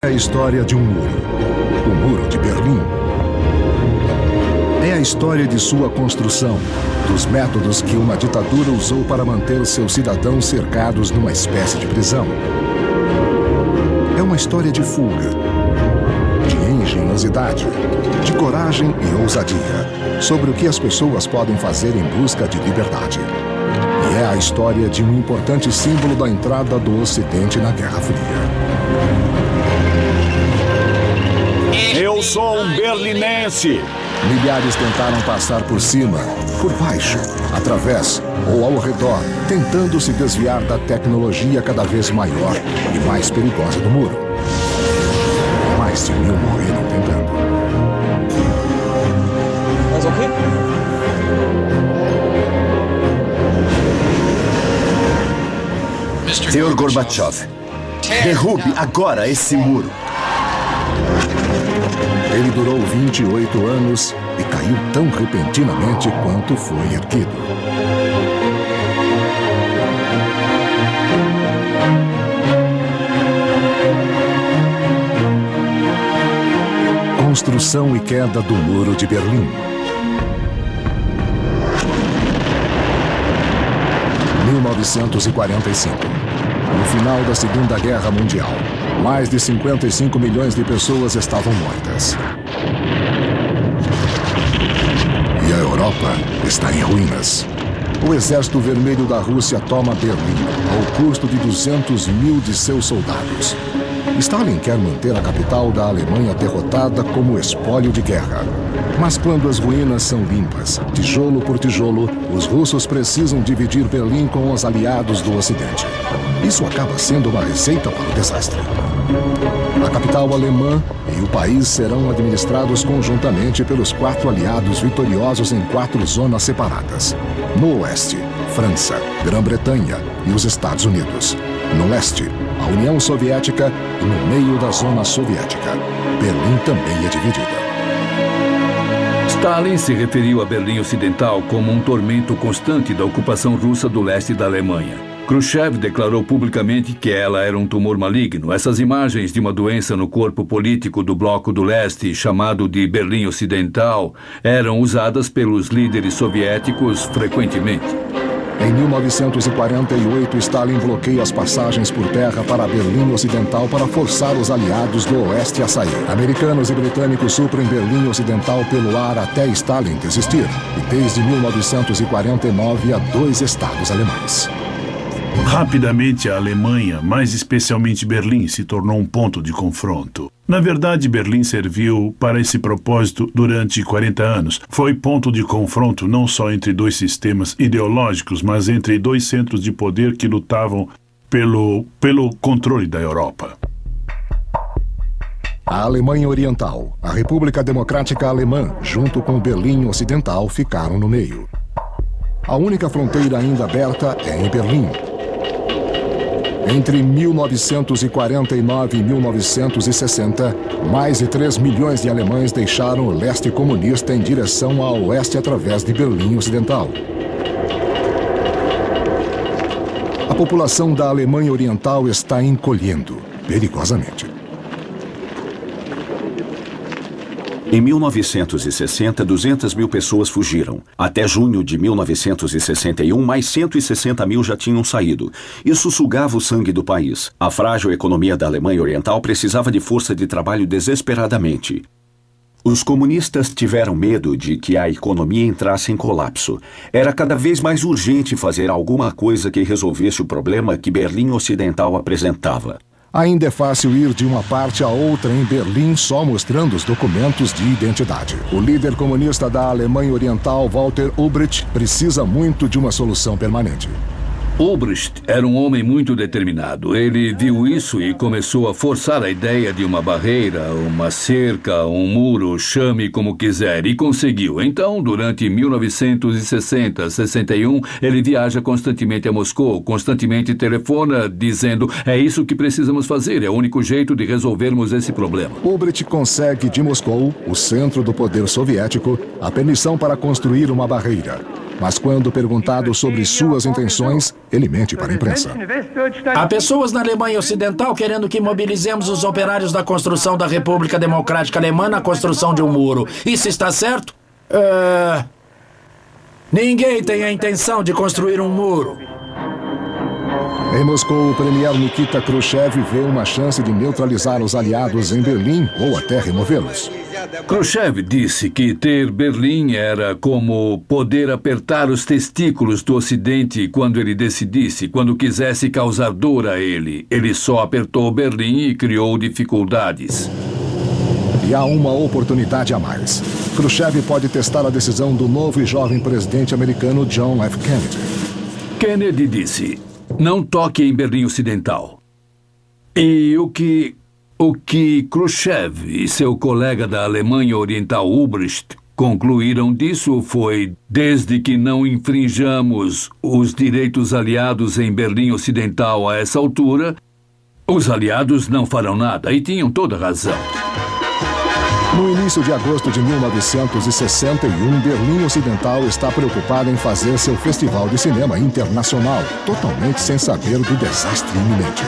É a história de um muro, o Muro de Berlim. É a história de sua construção, dos métodos que uma ditadura usou para manter seus cidadãos cercados numa espécie de prisão. É uma história de fuga, de engenhosidade, de coragem e ousadia, sobre o que as pessoas podem fazer em busca de liberdade. E é a história de um importante símbolo da entrada do Ocidente na Guerra Fria. Eu sou um berlinense. Milhares tentaram passar por cima, por baixo, através ou ao redor, tentando se desviar da tecnologia cada vez maior e mais perigosa do muro. Mais de 1000 morreram tentando. Mas o quê? Senhor Gorbachev, derrube agora esse muro. Ele durou 28 anos e caiu tão repentinamente quanto foi erguido. Construção e queda do Muro de Berlim. 1945. No final da Segunda Guerra Mundial, mais de 55 milhões de pessoas estavam mortas. E a Europa está em ruínas. O Exército Vermelho da Rússia toma Berlim, ao custo de 200 mil de seus soldados. Stalin quer manter a capital da Alemanha derrotada como espólio de guerra. Mas quando as ruínas são limpas, tijolo por tijolo, os russos precisam dividir Berlim com os aliados do Ocidente. Isso acaba sendo uma receita para o desastre. A capital alemã e o país serão administrados conjuntamente pelos 4 aliados vitoriosos em 4 zonas separadas. No oeste, França, Grã-Bretanha e os Estados Unidos. No leste, a União Soviética e no meio da zona soviética. Berlim também é dividida. Stalin se referiu a Berlim Ocidental como um tormento constante da ocupação russa do leste da Alemanha. Khrushchev declarou publicamente que ela era um tumor maligno. Essas imagens de uma doença no corpo político do Bloco do Leste, chamado de Berlim Ocidental, eram usadas pelos líderes soviéticos frequentemente. Em 1948, Stalin bloqueia as passagens por terra para Berlim Ocidental para forçar os aliados do Oeste a sair. Americanos e britânicos suprem Berlim Ocidental pelo ar até Stalin desistir. E desde 1949 há 2 estados alemães. Rapidamente, a Alemanha, mais especialmente Berlim, se tornou um ponto de confronto. Na verdade, Berlim serviu para esse propósito durante 40 anos. Foi ponto de confronto não só entre 2 sistemas ideológicos, mas entre 2 centros de poder que lutavam pelo controle da Europa. A Alemanha Oriental, a República Democrática Alemã, junto com Berlim Ocidental, ficaram no meio. A única fronteira ainda aberta é em Berlim. Entre 1949 e 1960, mais de 3 milhões de alemães deixaram o leste comunista em direção ao oeste através de Berlim Ocidental. A população da Alemanha Oriental está encolhendo, perigosamente. Em 1960, 200 mil pessoas fugiram. Até junho de 1961, mais 160 mil já tinham saído. Isso sugava o sangue do país. A frágil economia da Alemanha Oriental precisava de força de trabalho desesperadamente. Os comunistas tiveram medo de que a economia entrasse em colapso. Era cada vez mais urgente fazer alguma coisa que resolvesse o problema que Berlim Ocidental apresentava. Ainda é fácil ir de uma parte a outra em Berlim só mostrando os documentos de identidade. O líder comunista da Alemanha Oriental, Walter Ulbricht, precisa muito de uma solução permanente. Ulbricht era um homem muito determinado. Ele viu isso e começou a forçar a ideia de uma barreira, uma cerca, um muro, chame como quiser, e conseguiu. Então, durante 1960, 61, ele viaja constantemente a Moscou, constantemente telefona, dizendo: é isso que precisamos fazer, é o único jeito de resolvermos esse problema. Ulbricht consegue de Moscou, o centro do poder soviético, a permissão para construir uma barreira. Mas quando perguntado sobre suas intenções, ele mente para a imprensa. Há pessoas na Alemanha Ocidental querendo que mobilizemos os operários da construção da República Democrática Alemã na construção de um muro. Isso está certo? Ninguém tem a intenção de construir um muro. Em Moscou, o premier Nikita Khrushchev vê uma chance de neutralizar os aliados em Berlim ou até removê-los. Khrushchev disse que ter Berlim era como poder apertar os testículos do Ocidente quando ele decidisse, quando quisesse causar dor a ele. Ele só apertou Berlim e criou dificuldades. E há uma oportunidade a mais. Khrushchev pode testar a decisão do novo e jovem presidente americano John F. Kennedy. Kennedy disse: não toque em Berlim Ocidental. E o que Khrushchev e seu colega da Alemanha Oriental Ulbricht concluíram disso foi: desde que não infringamos os direitos aliados em Berlim Ocidental a essa altura, os aliados não farão nada. E tinham toda razão. No início de agosto de 1961, Berlim Ocidental está preocupada em fazer seu festival de cinema internacional, totalmente sem saber do desastre iminente.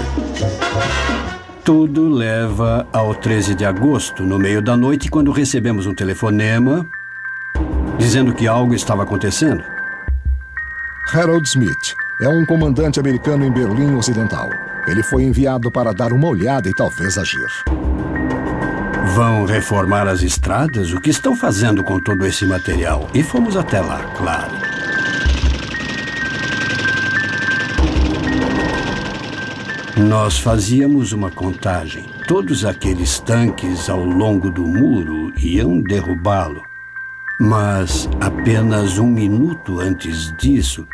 Tudo leva ao 13 de agosto, no meio da noite, quando recebemos um telefonema dizendo que algo estava acontecendo. Harold Smith é um comandante americano em Berlim Ocidental. Ele foi enviado para dar uma olhada e talvez agir. Vão reformar as estradas? O que estão fazendo com todo esse material? E fomos até lá, claro. Nós fazíamos uma contagem. Todos aqueles tanques ao longo do muro iam derrubá-lo. Mas apenas um minuto antes disso,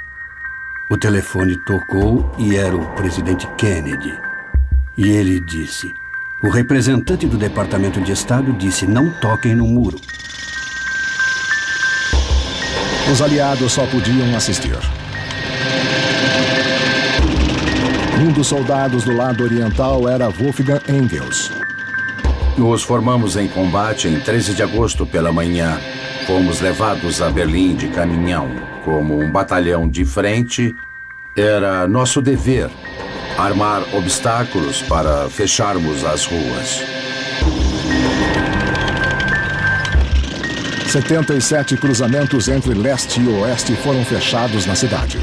o telefone tocou e era o presidente Kennedy. E ele disse: o representante do Departamento de Estado disse: não toquem no muro. Os aliados só podiam assistir. Um dos soldados do lado oriental era Wolfgang Engels. Nos formamos em combate em 13 de agosto pela manhã. Fomos levados a Berlim de caminhão. Como um batalhão de frente, era nosso dever armar obstáculos para fecharmos as ruas. 77 cruzamentos entre leste e oeste foram fechados na cidade.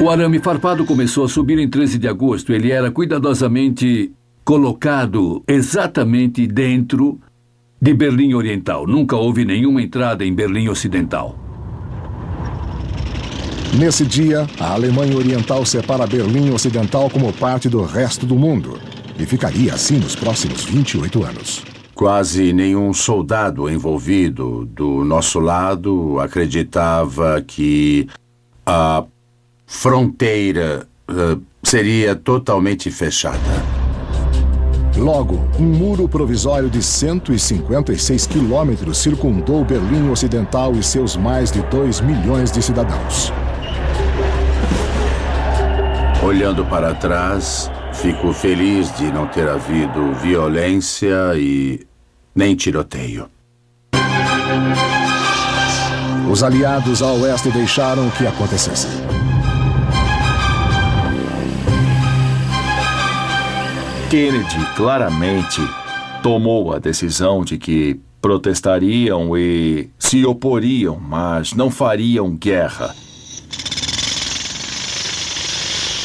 O arame farpado começou a subir em 13 de agosto. Ele era cuidadosamente colocado exatamente dentro de Berlim Oriental. Nunca houve nenhuma entrada em Berlim Ocidental. Nesse dia, a Alemanha Oriental separa Berlim Ocidental como parte do resto do mundo. E ficaria assim nos próximos 28 anos. Quase nenhum soldado envolvido do nosso lado acreditava que a fronteira seria totalmente fechada. Logo, um muro provisório de 156 quilômetros circundou Berlim Ocidental e seus mais de 2 milhões de cidadãos. Olhando para trás, fico feliz de não ter havido violência e nem tiroteio. Os aliados a oeste deixaram que acontecesse. Kennedy claramente tomou a decisão de que protestariam e se oporiam, mas não fariam guerra.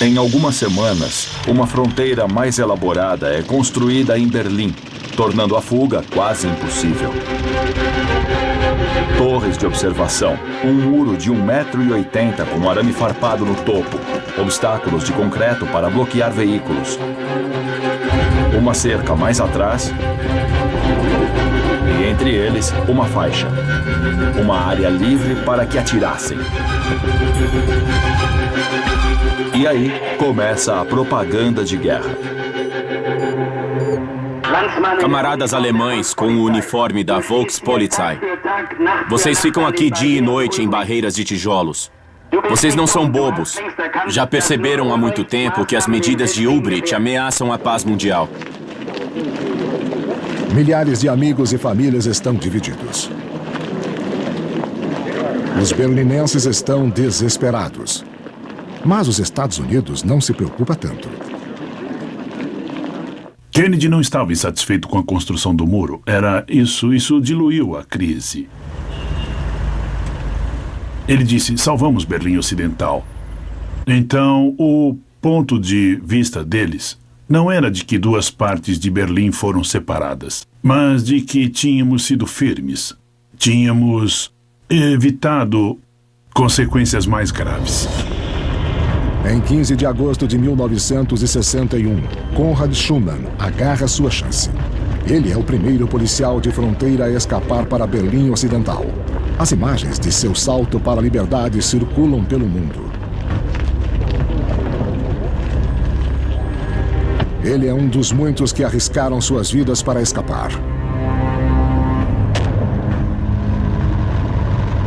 Em algumas semanas, uma fronteira mais elaborada é construída em Berlim, tornando a fuga quase impossível. Torres de observação, um muro de 1,80 m com arame farpado no topo, obstáculos de concreto para bloquear veículos. Uma cerca mais atrás e entre eles uma faixa. Uma área livre para que atirassem. E aí começa a propaganda de guerra. Camaradas alemães com o uniforme da Volkspolizei. Vocês ficam aqui dia e noite em barreiras de tijolos. Vocês não são bobos. Já perceberam há muito tempo que as medidas de Ulbricht ameaçam a paz mundial. Milhares de amigos e famílias estão divididos. Os berlinenses estão desesperados. Mas os Estados Unidos não se preocupa tanto. Kennedy não estava insatisfeito com a construção do muro. Isso diluiu a crise. Ele disse, salvamos Berlim Ocidental. Então, o ponto de vista deles não era de que duas partes de Berlim foram separadas, mas de que tínhamos sido firmes. Tínhamos evitado consequências mais graves. Em 15 de agosto de 1961, Konrad Schumann agarra sua chance. Ele é o primeiro policial de fronteira a escapar para Berlim Ocidental. As imagens de seu salto para a liberdade circulam pelo mundo. Ele é um dos muitos que arriscaram suas vidas para escapar.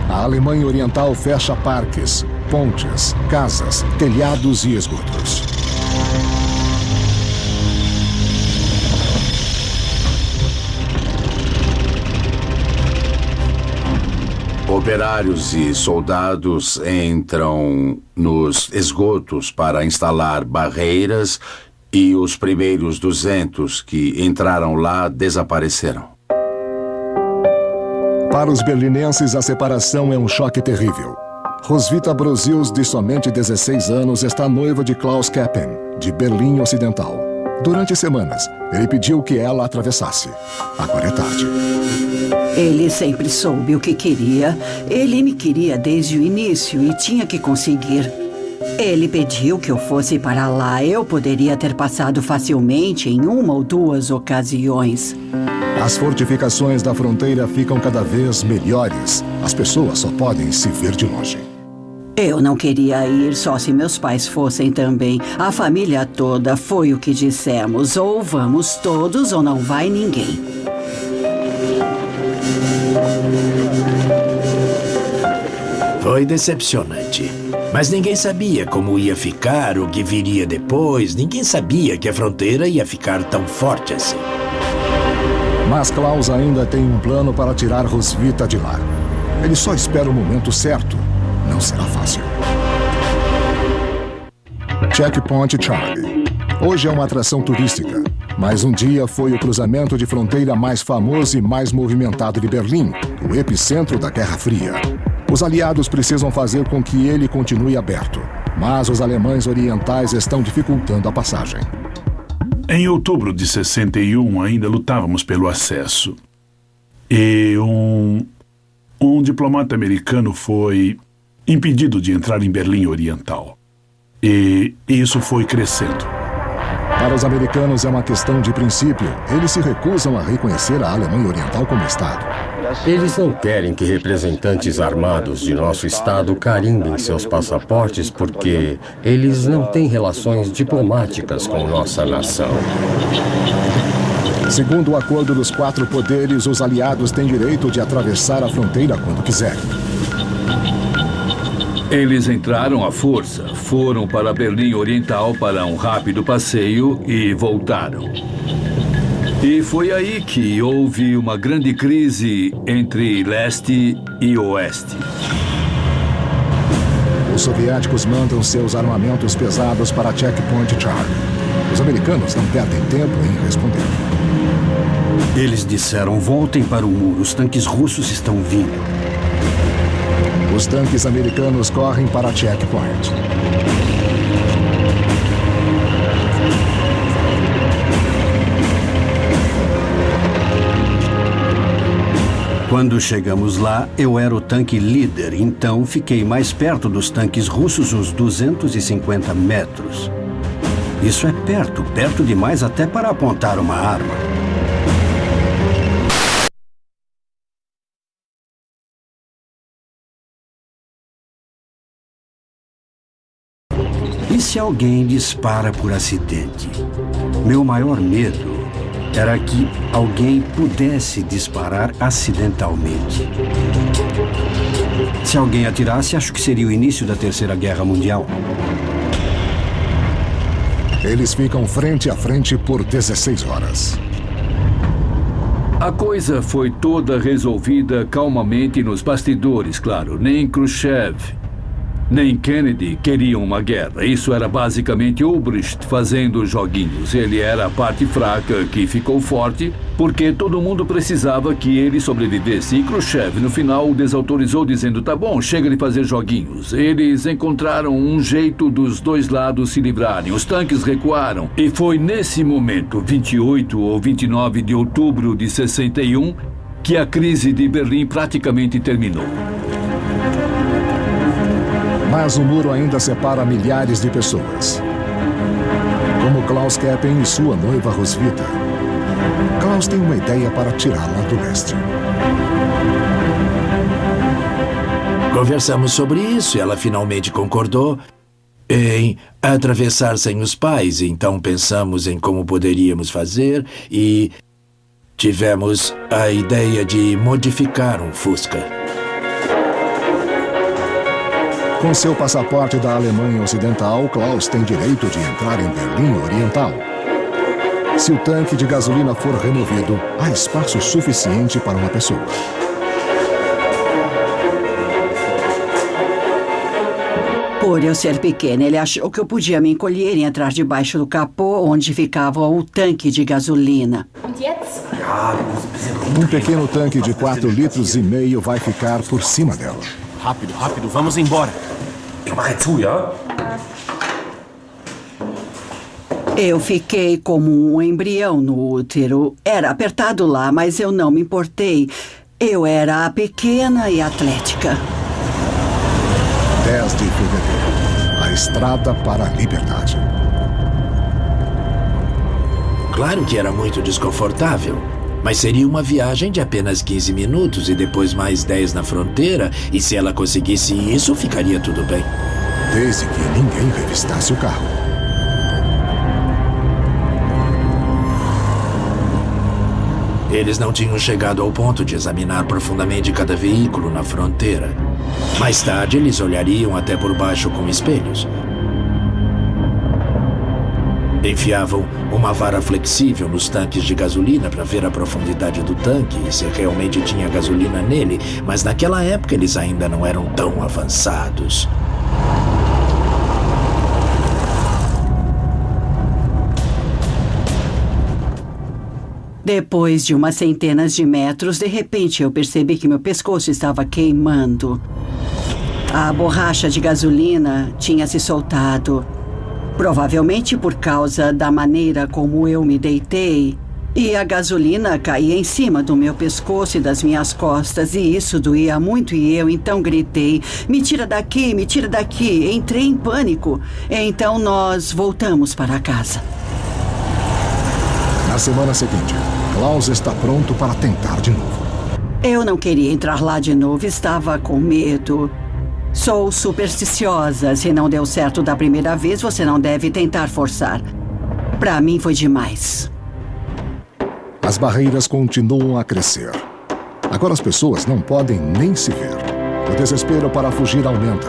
A Alemanha Oriental fecha parques, pontes, casas, telhados e esgotos. Operários e soldados entram nos esgotos para instalar barreiras e os primeiros 200 que entraram lá desapareceram. Para os berlinenses, a separação é um choque terrível. Roswitha Brosius, de somente 16 anos, está noiva de Klaus Keppen, de Berlim Ocidental. Durante semanas, ele pediu que ela atravessasse. Agora é tarde. Ele sempre soube o que queria. Ele me queria desde o início e tinha que conseguir. Ele pediu que eu fosse para lá. Eu poderia ter passado facilmente em uma ou duas ocasiões. As fortificações da fronteira ficam cada vez melhores. As pessoas só podem se ver de longe. Eu não queria ir só se meus pais fossem também. A família toda foi o que dissemos. Ou vamos todos ou não vai ninguém. Foi decepcionante. Mas ninguém sabia como ia ficar, o que viria depois. Ninguém sabia que a fronteira ia ficar tão forte assim. Mas Klaus ainda tem um plano para tirar Roswitha de lá. Ele só espera o momento certo. Não será fácil. Checkpoint Charlie. Hoje é uma atração turística, mas um dia foi o cruzamento de fronteira mais famoso e mais movimentado de Berlim, o epicentro da Guerra Fria. Os aliados precisam fazer com que ele continue aberto, mas os alemães orientais estão dificultando a passagem. Em outubro de 61, ainda lutávamos pelo acesso. E um diplomata americano foi impedido de entrar em Berlim Oriental. E isso foi crescendo. Para os americanos é uma questão de princípio. Eles se recusam a reconhecer a Alemanha Oriental como Estado. Eles não querem que representantes armados de nosso Estado carimbem seus passaportes porque eles não têm relações diplomáticas com nossa nação. Segundo o acordo dos 4 poderes, os aliados têm direito de atravessar a fronteira quando quiserem. Eles entraram à força, foram para Berlim Oriental para um rápido passeio e voltaram. E foi aí que houve uma grande crise entre leste e oeste. Os soviéticos mandam seus armamentos pesados para Checkpoint Charlie. Os americanos não perdem tempo em responder. Eles disseram, voltem para o muro, os tanques russos estão vindo. Os tanques americanos correm para Checkpoint. Quando chegamos lá, eu era o tanque líder, então fiquei mais perto dos tanques russos uns 250 metros. Isso é perto demais até para apontar uma arma. E se alguém dispara por acidente? Meu maior medo era que alguém pudesse disparar acidentalmente. Se alguém atirasse, acho que seria o início da Terceira Guerra Mundial. Eles ficam frente a frente por 16 horas. A coisa foi toda resolvida calmamente nos bastidores, claro. Nem Khrushchev, nem Kennedy queriam uma guerra. Isso era basicamente Ulbricht fazendo joguinhos. Ele era a parte fraca que ficou forte porque todo mundo precisava que ele sobrevivesse. E Khrushchev, no final, o desautorizou dizendo, tá bom, chega de fazer joguinhos. Eles encontraram um jeito dos dois lados se livrarem. Os tanques recuaram. E foi nesse momento, 28 ou 29 de outubro de 61, que a crise de Berlim praticamente terminou. Mas o muro ainda separa milhares de pessoas. Como Klaus Keppen e sua noiva Roswitha. Klaus tem uma ideia para tirá-la do leste. Conversamos sobre isso e ela finalmente concordou em atravessar sem os pais. Então pensamos em como poderíamos fazer e tivemos a ideia de modificar um Fusca. Com seu passaporte da Alemanha Ocidental, Klaus tem direito de entrar em Berlim Oriental. Se o tanque de gasolina for removido, há espaço suficiente para uma pessoa. Por eu ser pequena, ele achou que eu podia me encolher e entrar debaixo do capô, onde ficava o tanque de gasolina. Um pequeno tanque de 4,5 litros vai ficar por cima dela. Rápido, rápido, vamos embora. Eu fiquei como um embrião no útero. Era apertado lá, mas eu não me importei. Eu era pequena e atlética. 10 de fevereiro. A estrada para a liberdade. Claro que era muito desconfortável, mas seria uma viagem de apenas 15 minutos e depois mais 10 na fronteira. E se ela conseguisse isso, ficaria tudo bem. Desde que ninguém revistasse o carro. Eles não tinham chegado ao ponto de examinar profundamente cada veículo na fronteira. Mais tarde, eles olhariam até por baixo com espelhos. Enfiavam uma vara flexível nos tanques de gasolina para ver a profundidade do tanque e se realmente tinha gasolina nele, mas naquela época eles ainda não eram tão avançados. Depois de umas centenas de metros, de repente eu percebi que meu pescoço estava queimando. A borracha de gasolina tinha se soltado. Provavelmente por causa da maneira como eu me deitei. E a gasolina caía em cima do meu pescoço e das minhas costas. E isso doía muito e eu então gritei, me tira daqui, me tira daqui. Entrei em pânico. Então nós voltamos para casa. Na semana seguinte, Klaus está pronto para tentar de novo. Eu não queria entrar lá de novo, estava com medo. Sou supersticiosa. Se não deu certo da primeira vez, você não deve tentar forçar. Para mim foi demais. As barreiras continuam a crescer. Agora as pessoas não podem nem se ver. O desespero para fugir aumenta.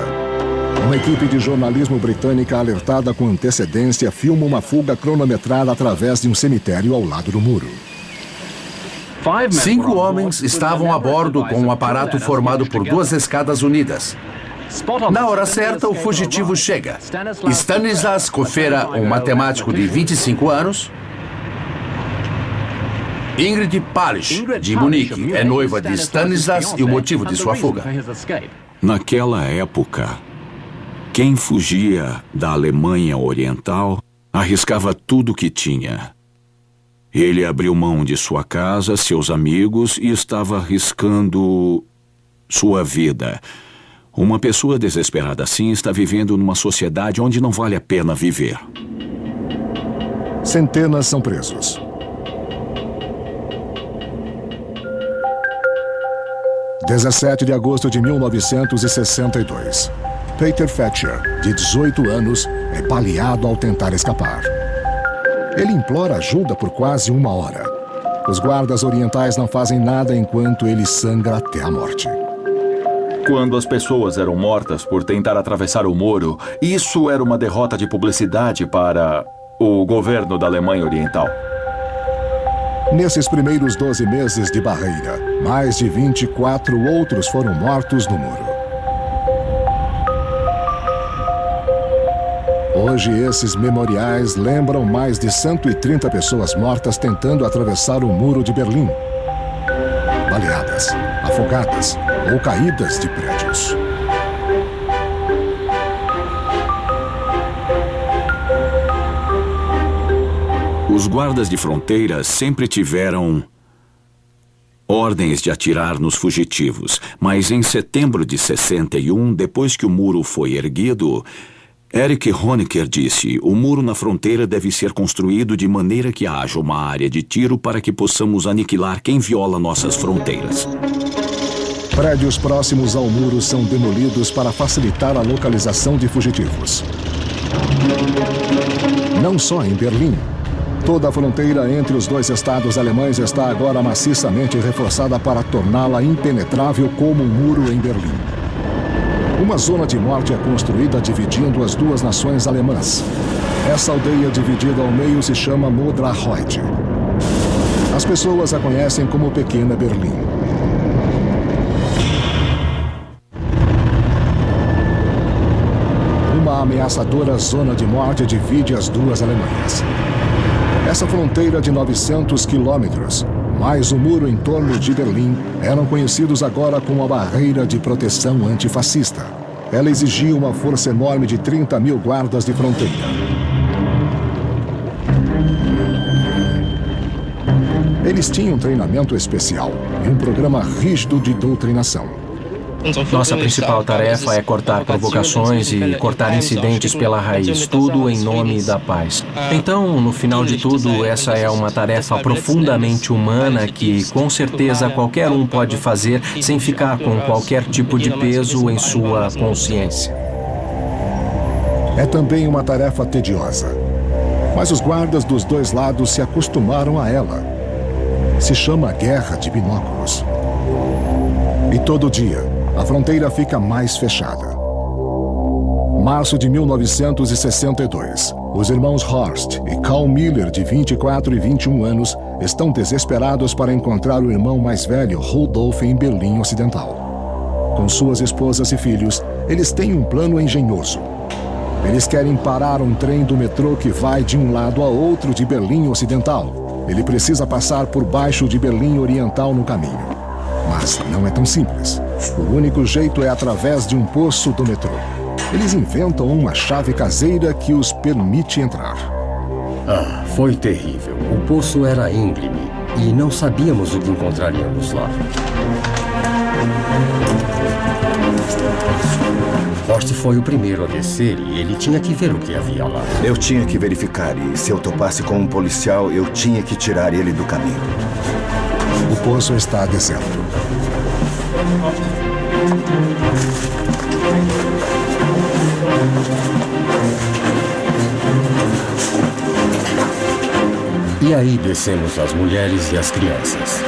Uma equipe de jornalismo britânica alertada com antecedência filma uma fuga cronometrada através de um cemitério ao lado do muro. 5 homens estavam a bordo com um aparato formado por 2 escadas unidas. Na hora certa, o fugitivo chega. Stanislas Kofera, um matemático de 25 anos. Ingrid Palisch, de Munique, é noiva de Stanislas e o motivo de sua fuga. Naquela época, quem fugia da Alemanha Oriental arriscava tudo o que tinha. Ele abriu mão de sua casa, seus amigos e estava arriscando sua vida. Uma pessoa desesperada assim está vivendo numa sociedade onde não vale a pena viver. Centenas são presos. – 17 de agosto de 1962. Peter Thatcher, de 18 anos, é baleado ao tentar escapar. Ele implora ajuda por quase 1 hora. Os guardas orientais não fazem nada enquanto ele sangra até a morte. Quando as pessoas eram mortas por tentar atravessar o muro, isso era uma derrota de publicidade para o governo da Alemanha Oriental. Nesses primeiros 12 meses de barreira, mais de 24 outros foram mortos no muro. Hoje, esses memoriais lembram mais de 130 pessoas mortas tentando atravessar o muro de Berlim. Baleadas, afogadas ou caídas de prédios. Os guardas de fronteira sempre tiveram ordens de atirar nos fugitivos, mas em setembro de 61, depois que o muro foi erguido, Erich Honecker disse: o muro na fronteira deve ser construído de maneira que haja uma área de tiro para que possamos aniquilar quem viola nossas fronteiras. Prédios próximos ao muro são demolidos para facilitar a localização de fugitivos. Não só em Berlim. Toda a fronteira entre os dois estados alemães está agora maciçamente reforçada para torná-la impenetrável como um muro em Berlim. Uma zona de morte é construída dividindo as duas nações alemãs. Essa aldeia dividida ao meio se chama Modrahheute. As pessoas a conhecem como Pequena Berlim. Uma ameaçadora zona de morte divide as duas Alemanhas. Essa fronteira de 900 quilômetros, mais o muro em torno de Berlim, eram conhecidos agora como a Barreira de Proteção Antifascista. Ela exigia uma força enorme de 30 mil guardas de fronteira. Eles tinham um treinamento especial e um programa rígido de doutrinação. Nossa principal tarefa é cortar provocações e cortar incidentes pela raiz, tudo em nome da paz. Então, no final de tudo, essa é uma tarefa profundamente humana que, com certeza, qualquer um pode fazer sem ficar com qualquer tipo de peso em sua consciência. É também uma tarefa tediosa, mas os guardas dos dois lados se acostumaram a ela. Se chama Guerra de Binóculos. E todo dia, a fronteira fica mais fechada. Março de 1962. Os irmãos Horst e Karl Miller, de 24 e 21 anos, estão desesperados para encontrar o irmão mais velho, Rudolf, em Berlim Ocidental. Com suas esposas e filhos, eles têm um plano engenhoso. Eles querem parar um trem do metrô que vai de um lado a outro de Berlim Ocidental. Ele precisa passar por baixo de Berlim Oriental no caminho. Mas não é tão simples. O único jeito é através de um poço do metrô. Eles inventam uma chave caseira que os permite entrar. Foi terrível. O poço era íngreme e não sabíamos o que encontraríamos lá. Horst foi o primeiro a descer e ele tinha que ver o que havia lá. Eu tinha que verificar e, se eu topasse com um policial, eu tinha que tirar ele do caminho. O poço está deserto. E aí descemos as mulheres e as crianças.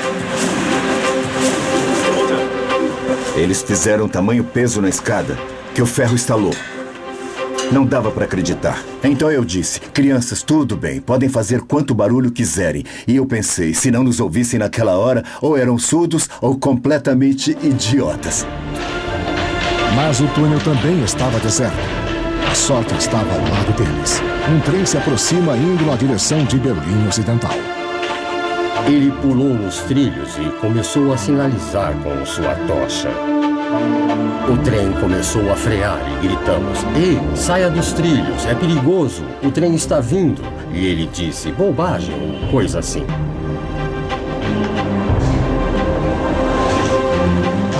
Eles fizeram tamanho peso na escada que o ferro estalou. Não dava para acreditar. Então eu disse: crianças, tudo bem, podem fazer quanto barulho quiserem. E eu pensei, se não nos ouvissem naquela hora, ou eram surdos ou completamente idiotas. Mas o túnel também estava deserto. A sorte estava ao lado deles. Um trem se aproxima indo na direção de Berlim Ocidental. Ele pulou nos trilhos e começou a sinalizar com sua tocha. O trem começou a frear e gritamos: "Ei, saia dos trilhos, é perigoso, o trem está vindo." E ele disse: "Bobagem," ou coisa assim.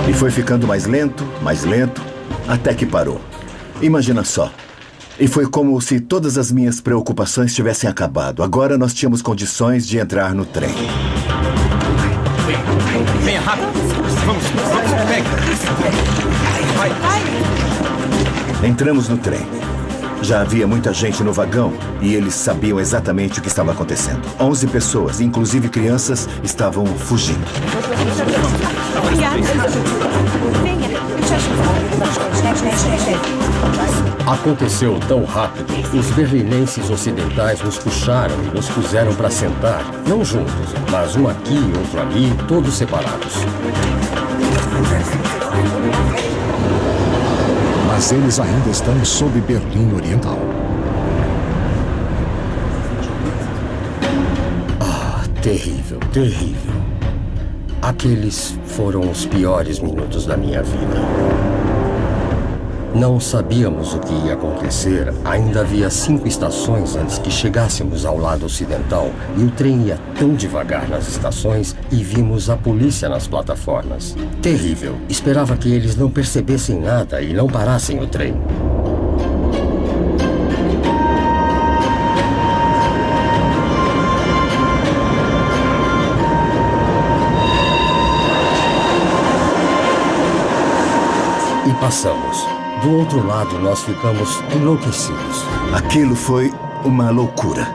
E foi ficando mais lento, até que parou. Imagina só. E foi como se todas as minhas preocupações tivessem acabado. Agora nós tínhamos condições de entrar no trem. Venha rápido. Vamos, pega. Vai. Entramos no trem. Já havia muita gente no vagão e eles sabiam exatamente o que estava acontecendo. 11 pessoas, inclusive crianças, estavam fugindo. Obrigada. Venha, eu te Aconteceu tão rápido. Os berlinenses ocidentais nos puxaram e nos puseram para sentar. Não juntos, mas um aqui e outro ali, todos separados. Mas eles ainda estão sob Berlim Oriental. Terrível, terrível. Aqueles foram os piores minutos da minha vida. Não sabíamos o que ia acontecer. Ainda havia 5 estações antes que chegássemos ao lado ocidental. E o trem ia tão devagar nas estações e vimos a polícia nas plataformas. Terrível. Esperava que eles não percebessem nada e não parassem o trem. E passamos. Do outro lado, nós ficamos enlouquecidos. Aquilo foi uma loucura.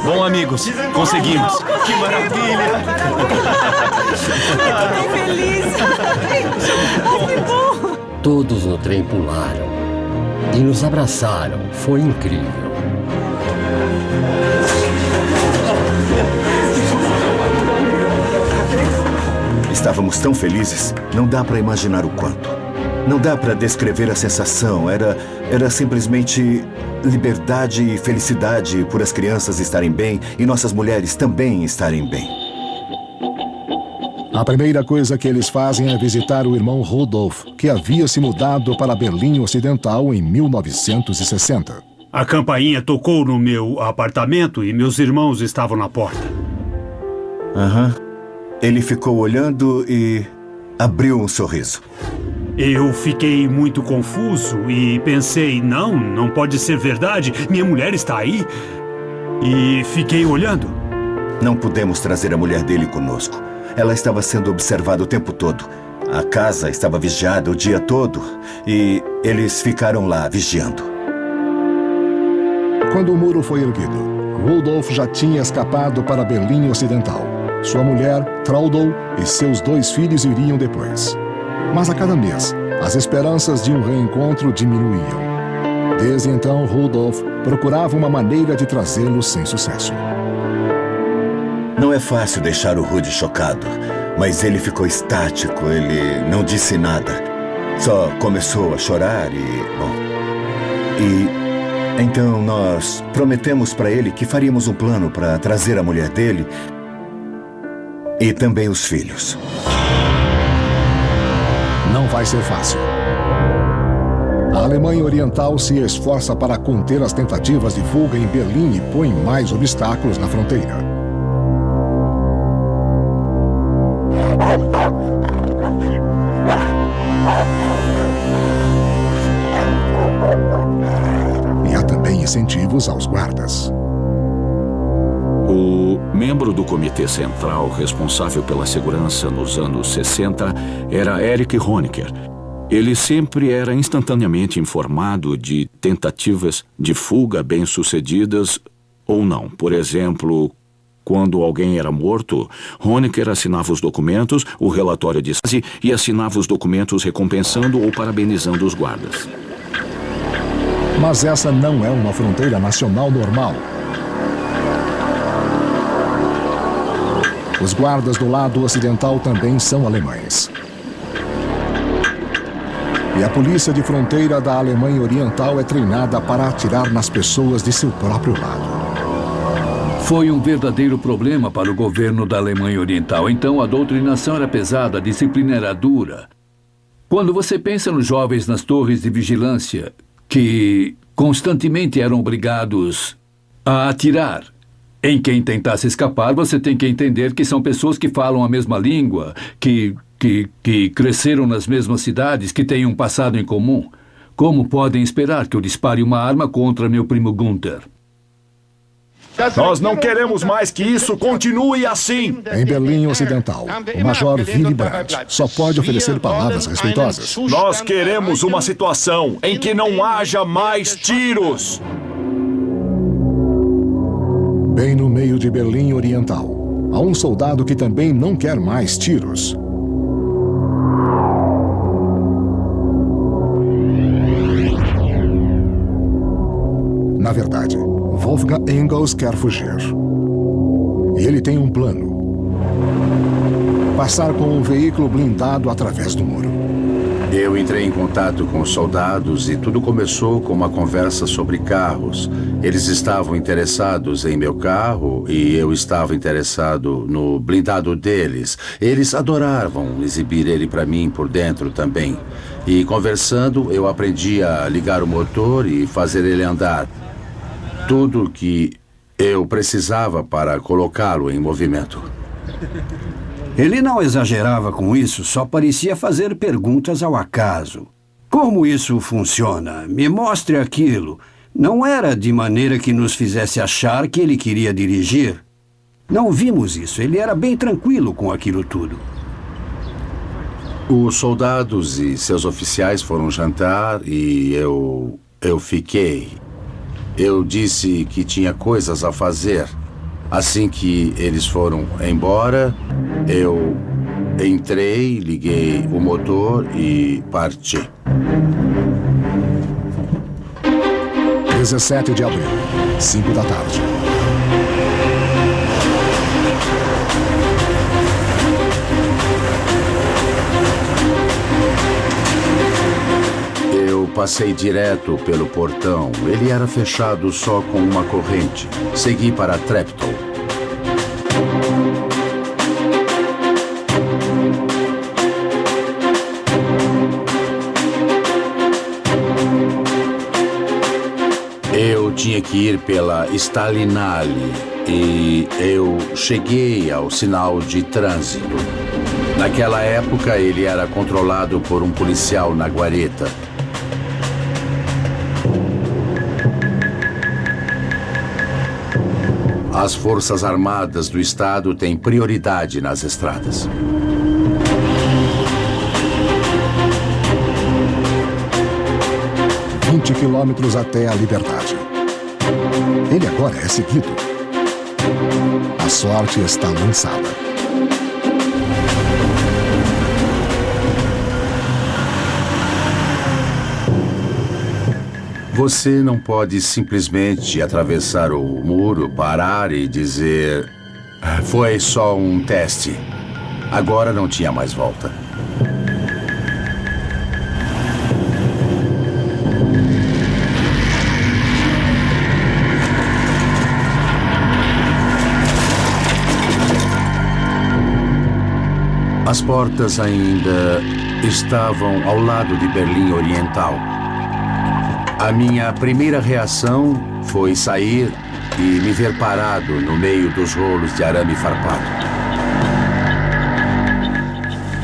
Bom, amigos, conseguimos. Que maravilha! Ai, tô tão feliz. Ai, que bom. Todos no trem pularam e nos abraçaram. Foi incrível. Estávamos tão felizes, não dá para imaginar o quanto. Não dá para descrever a sensação. Era simplesmente liberdade e felicidade por as crianças estarem bem e nossas mulheres também estarem bem. A primeira coisa que eles fazem é visitar o irmão Rudolf, que havia se mudado para Berlim Ocidental em 1960. A campainha tocou no meu apartamento e meus irmãos estavam na porta. Ele ficou olhando e abriu um sorriso. Eu fiquei muito confuso e pensei, não pode ser verdade, minha mulher está aí. E fiquei olhando. Não pudemos trazer a mulher dele conosco. Ela estava sendo observada o tempo todo. A casa estava vigiada o dia todo e eles ficaram lá vigiando. Quando o muro foi erguido, Rudolf já tinha escapado para Berlim Ocidental. Sua mulher, Traudl, e seus 2 filhos iriam depois. Mas a cada mês, as esperanças de um reencontro diminuíam. Desde então, Rudolf procurava uma maneira de trazê-los sem sucesso. Não é fácil deixar o Rudy chocado, mas ele ficou estático, ele não disse nada. Só começou a chorar então nós prometemos para ele que faríamos um plano para trazer a mulher dele e também os filhos. Não vai ser fácil. A Alemanha Oriental se esforça para conter as tentativas de fuga em Berlim e põe mais obstáculos na fronteira. E há também incentivos aos guardas. O membro do Comitê Central responsável pela segurança nos anos 60 era Erich Honecker. Ele sempre era instantaneamente informado de tentativas de fuga bem-sucedidas ou não. Por exemplo, quando alguém era morto, Honecker assinava os documentos, o relatório de Stasi e assinava os documentos recompensando ou parabenizando os guardas. Mas essa não é uma fronteira nacional normal. Os guardas do lado ocidental também são alemães. E a polícia de fronteira da Alemanha Oriental é treinada para atirar nas pessoas de seu próprio lado. Foi um verdadeiro problema para o governo da Alemanha Oriental. Então, a doutrinação era pesada, a disciplina era dura. Quando você pensa nos jovens nas torres de vigilância, que constantemente eram obrigados a atirar em quem tentasse escapar, você tem que entender que são pessoas que falam a mesma língua, que cresceram nas mesmas cidades, que têm um passado em comum. Como podem esperar que eu dispare uma arma contra meu primo Gunther? Nós não queremos mais que isso continue assim. Em Berlim Ocidental, o Major Willy Brandt só pode oferecer palavras respeitosas. Nós queremos uma situação em que não haja mais tiros. Bem no meio de Berlim Oriental, há um soldado que também não quer mais tiros. Wolfgang Engels quer fugir. E ele tem um plano. Passar com um veículo blindado através do muro. Eu entrei em contato com os soldados e tudo começou com uma conversa sobre carros. Eles estavam interessados em meu carro e eu estava interessado no blindado deles. Eles adoravam exibir ele para mim por dentro também. E conversando, eu aprendi a ligar o motor e fazer ele andar. Tudo que eu precisava para colocá-lo em movimento. Ele não exagerava com isso, só parecia fazer perguntas ao acaso. Como isso funciona? Me mostre aquilo. Não era de maneira que nos fizesse achar que ele queria dirigir. Não vimos isso. Ele era bem tranquilo com aquilo tudo. Os soldados e seus oficiais foram jantar e eu fiquei. Eu disse que tinha coisas a fazer. Assim que eles foram embora, eu entrei, liguei o motor e parti. 17 de abril, 5 da tarde. Eu passei direto pelo portão. Ele era fechado só com uma corrente. Segui para Treptow. Eu tinha que ir pela Stalinale e eu cheguei ao sinal de trânsito. Naquela época, ele era controlado por um policial na guarita. As Forças Armadas do Estado têm prioridade nas estradas. Quilômetros até a liberdade. Ele agora é seguido. A sorte está lançada. Você não pode simplesmente atravessar o muro, parar e dizer: foi só um teste. Agora não tinha mais volta. As portas ainda estavam ao lado de Berlim Oriental. A minha primeira reação foi sair e me ver parado no meio dos rolos de arame farpado.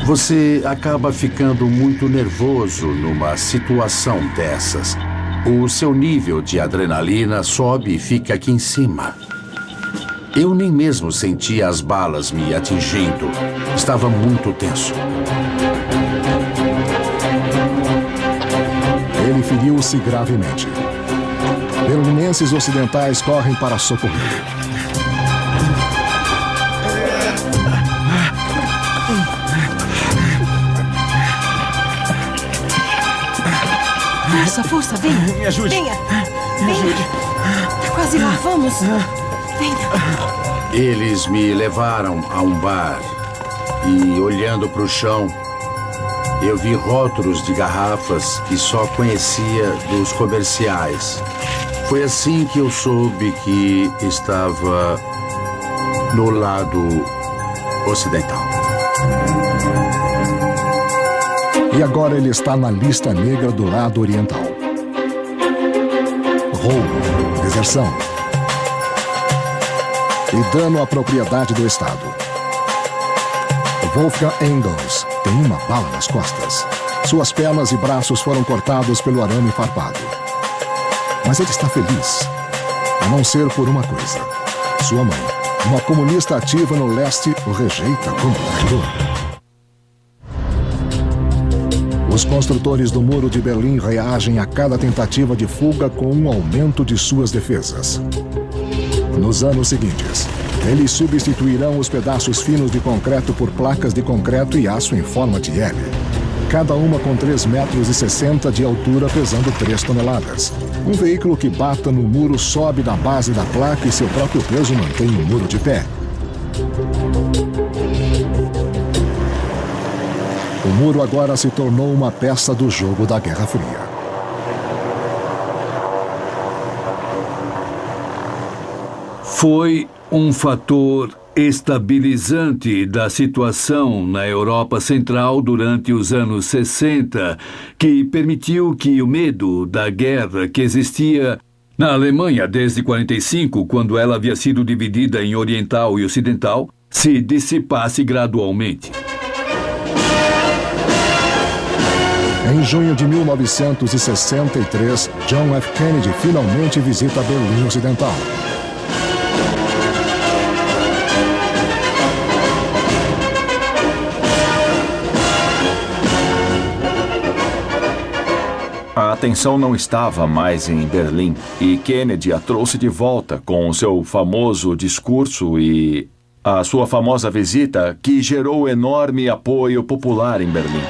Você acaba ficando muito nervoso numa situação dessas. O seu nível de adrenalina sobe e fica aqui em cima. Eu nem mesmo sentia as balas me atingindo. Estava muito tenso. Ele feriu-se gravemente. Berlinenses ocidentais correm para socorrer. Força, força, venha. Me ajude. Venha. Me ajude. Tá quase lá, vamos. Eles me levaram a um bar e, olhando para o chão, eu vi rótulos de garrafas que só conhecia dos comerciais. Foi assim que eu soube que estava no lado ocidental. E agora ele está na lista negra do lado oriental. Roubo, deserção e dano à propriedade do Estado. Wolfgang Engels tem uma bala nas costas. Suas pernas e braços foram cortados pelo arame farpado. Mas ele está feliz, a não ser por uma coisa. Sua mãe, uma comunista ativa no leste, o rejeita como traidor. Os construtores do Muro de Berlim reagem a cada tentativa de fuga com um aumento de suas defesas. Nos anos seguintes, eles substituirão os pedaços finos de concreto por placas de concreto e aço em forma de L, cada uma com 3,60 metros de altura, pesando 3 toneladas. Um veículo que bata no muro sobe na base da placa e seu próprio peso mantém o muro de pé. O muro agora se tornou uma peça do jogo da Guerra Fria. Foi um fator estabilizante da situação na Europa Central durante os anos 60, que permitiu que o medo da guerra que existia na Alemanha desde 45, quando ela havia sido dividida em oriental e ocidental, se dissipasse gradualmente. Em junho de 1963, John F. Kennedy finalmente visita Berlim Ocidental. A atenção não estava mais em Berlim e Kennedy a trouxe de volta com o seu famoso discurso e a sua famosa visita que gerou enorme apoio popular em Berlim.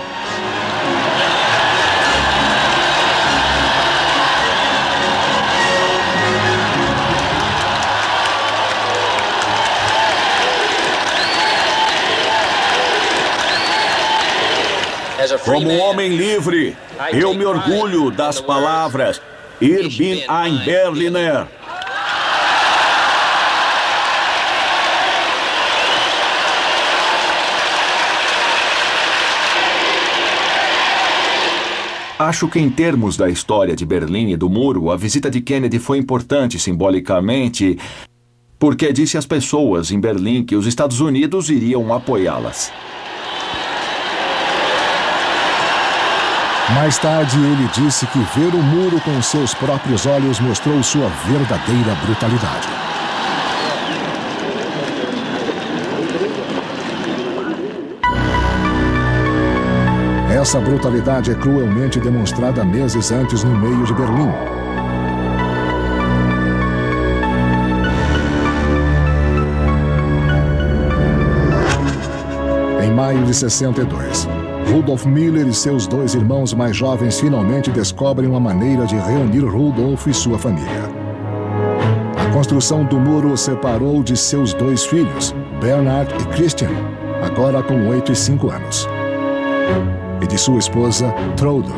Como homem livre, eu me orgulho das palavras Ich bin ein Berliner. Acho que em termos da história de Berlim e do muro, a visita de Kennedy foi importante simbolicamente, porque disse às pessoas em Berlim que os Estados Unidos iriam apoiá-las. Mais tarde, ele disse que ver o muro com seus próprios olhos mostrou sua verdadeira brutalidade. Essa brutalidade é cruelmente demonstrada meses antes no meio de Berlim. Em maio de 62, Rudolf Miller e seus dois irmãos mais jovens finalmente descobrem uma maneira de reunir Rudolf e sua família. A construção do muro os separou de seus dois filhos, Bernhard e Christian, agora com 8 e 5 anos, e de sua esposa, Trude.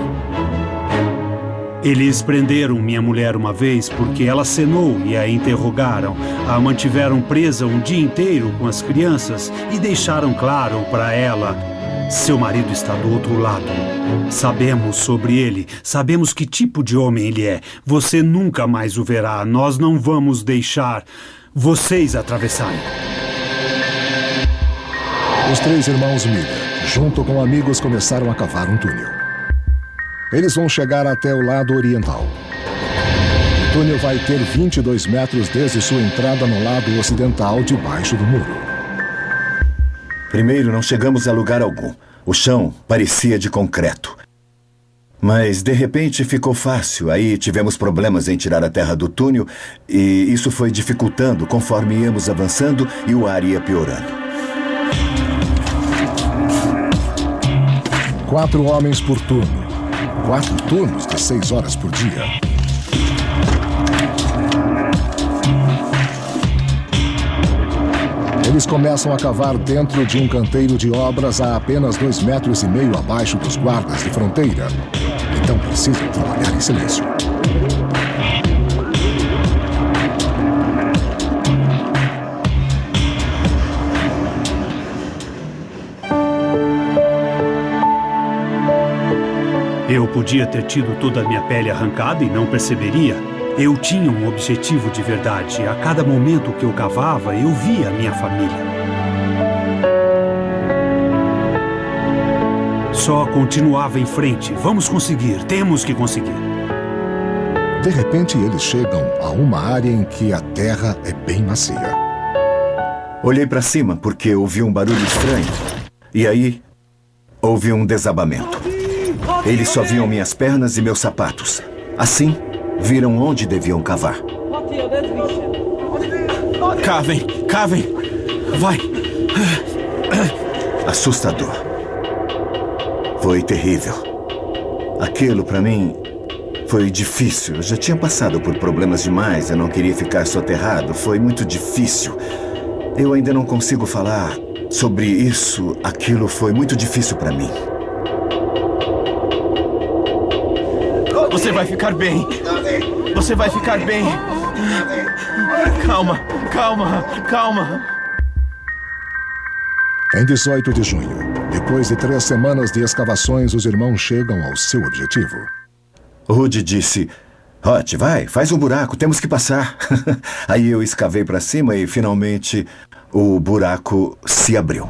Eles prenderam minha mulher uma vez porque ela acenou e a interrogaram. A mantiveram presa um dia inteiro com as crianças e deixaram claro para ela: seu marido está do outro lado. Sabemos sobre ele, sabemos que tipo de homem ele é. Você nunca mais o verá. Nós não vamos deixar vocês atravessarem. Os três irmãos Miller, junto com amigos, começaram a cavar um túnel. Eles vão chegar até o lado oriental. O túnel vai ter 22 metros desde sua entrada no lado ocidental, debaixo do muro. Primeiro, não chegamos a lugar algum. O chão parecia de concreto. Mas, de repente, ficou fácil. Aí tivemos problemas em tirar a terra do túnel e isso foi dificultando conforme íamos avançando e o ar ia piorando. 4 homens por turno. 4 turnos de 6 horas por dia. Eles começam a cavar dentro de um canteiro de obras a apenas 2,5 metros abaixo dos guardas de fronteira. Então precisam trabalhar em silêncio. Eu podia ter tido toda a minha pele arrancada e não perceberia. Eu tinha um objetivo de verdade. A cada momento que eu cavava, eu via a minha família. Só continuava em frente. Vamos conseguir, temos que conseguir. De repente, eles chegam a uma área em que a terra é bem macia. Olhei para cima porque ouvi um barulho estranho. E aí, houve um desabamento. Eles só viam minhas pernas e meus sapatos. Assim, viram onde deviam cavar. Cavem, cavem! Vai! Assustador. Foi terrível. Aquilo, para mim, Foi difícil. Eu já tinha passado por problemas demais. Eu não queria ficar soterrado. Foi muito difícil. Eu ainda não consigo falar sobre isso. Aquilo foi muito difícil para mim. Você vai ficar bem. Você vai ficar bem. Calma, calma, calma. Em 18 de junho, depois de 3 semanas de escavações, os irmãos chegam ao seu objetivo. Rudy disse: Hot, vai, faz um buraco, temos que passar. Aí eu escavei para cima e, finalmente, o buraco se abriu.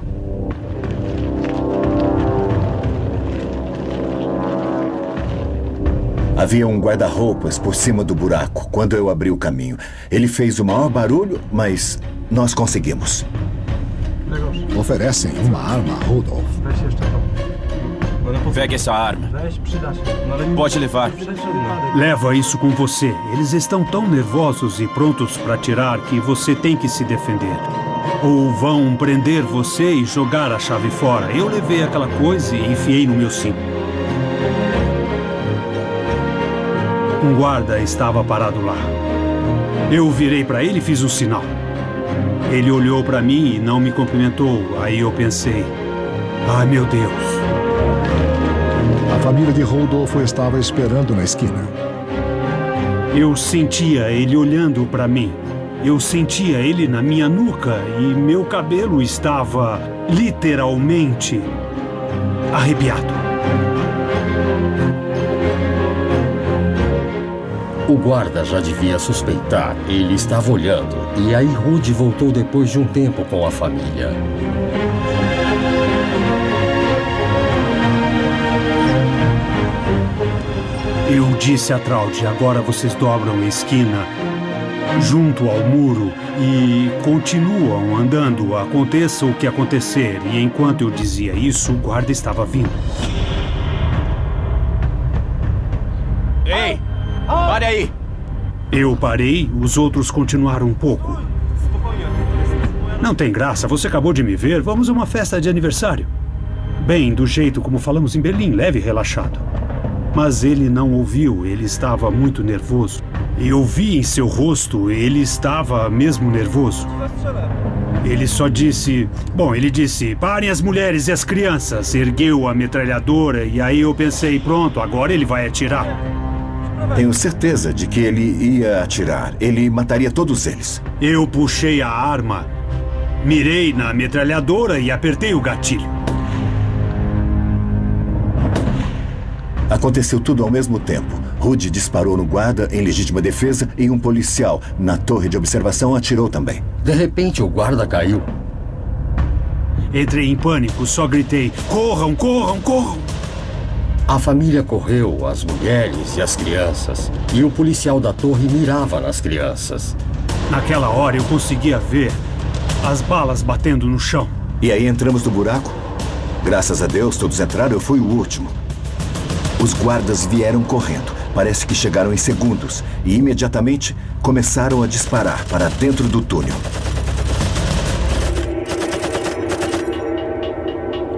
Havia um guarda-roupas por cima do buraco quando eu abri o caminho. Ele fez o maior barulho, mas nós conseguimos. Oferecem uma arma a Rudolf. Pegue essa arma. Pode levar. Leva isso com você. Eles estão tão nervosos e prontos para atirar que você tem que se defender. Ou vão prender você e jogar a chave fora. Eu levei aquela coisa e enfiei no meu cinto. Um guarda estava parado lá. Eu virei para ele e fiz um sinal. Ele olhou para mim e não me cumprimentou. Aí eu pensei: ai, meu Deus. A família de Rodolfo estava esperando na esquina. Eu sentia ele olhando para mim. Eu sentia ele na minha nuca e meu cabelo estava literalmente arrepiado. O guarda já devia suspeitar. Ele estava olhando. E aí Rudy voltou depois de um tempo com a família. Eu disse a Traud: agora vocês dobram a esquina junto ao muro e continuam andando, aconteça o que acontecer. E enquanto eu dizia isso, o guarda estava vindo. Ei! Pare aí! Eu parei, os outros continuaram um pouco. Não tem graça, você acabou de me ver. Vamos a uma festa de aniversário. Bem, do jeito como falamos em Berlim, leve e relaxado. Mas ele não ouviu, ele estava muito nervoso. Eu vi em seu rosto, ele estava mesmo nervoso. Ele só disse... Bom, ele disse: parem as mulheres e as crianças. Ergueu a metralhadora e aí eu pensei: pronto, agora ele vai atirar. Tenho certeza de que ele ia atirar. Ele mataria todos eles. Eu puxei a arma, mirei na metralhadora e apertei o gatilho. Aconteceu tudo ao mesmo tempo. Rudy disparou no guarda em legítima defesa e um policial na torre de observação atirou também. De repente, o guarda caiu. Entrei em pânico, só gritei: corram, corram, corram! A família correu, as mulheres e as crianças. E o policial da torre mirava nas crianças. Naquela hora eu conseguia ver as balas batendo no chão. E aí entramos no buraco. Graças a Deus, todos entraram, eu fui o último. Os guardas vieram correndo. Parece que chegaram em segundos. E imediatamente começaram a disparar para dentro do túnel.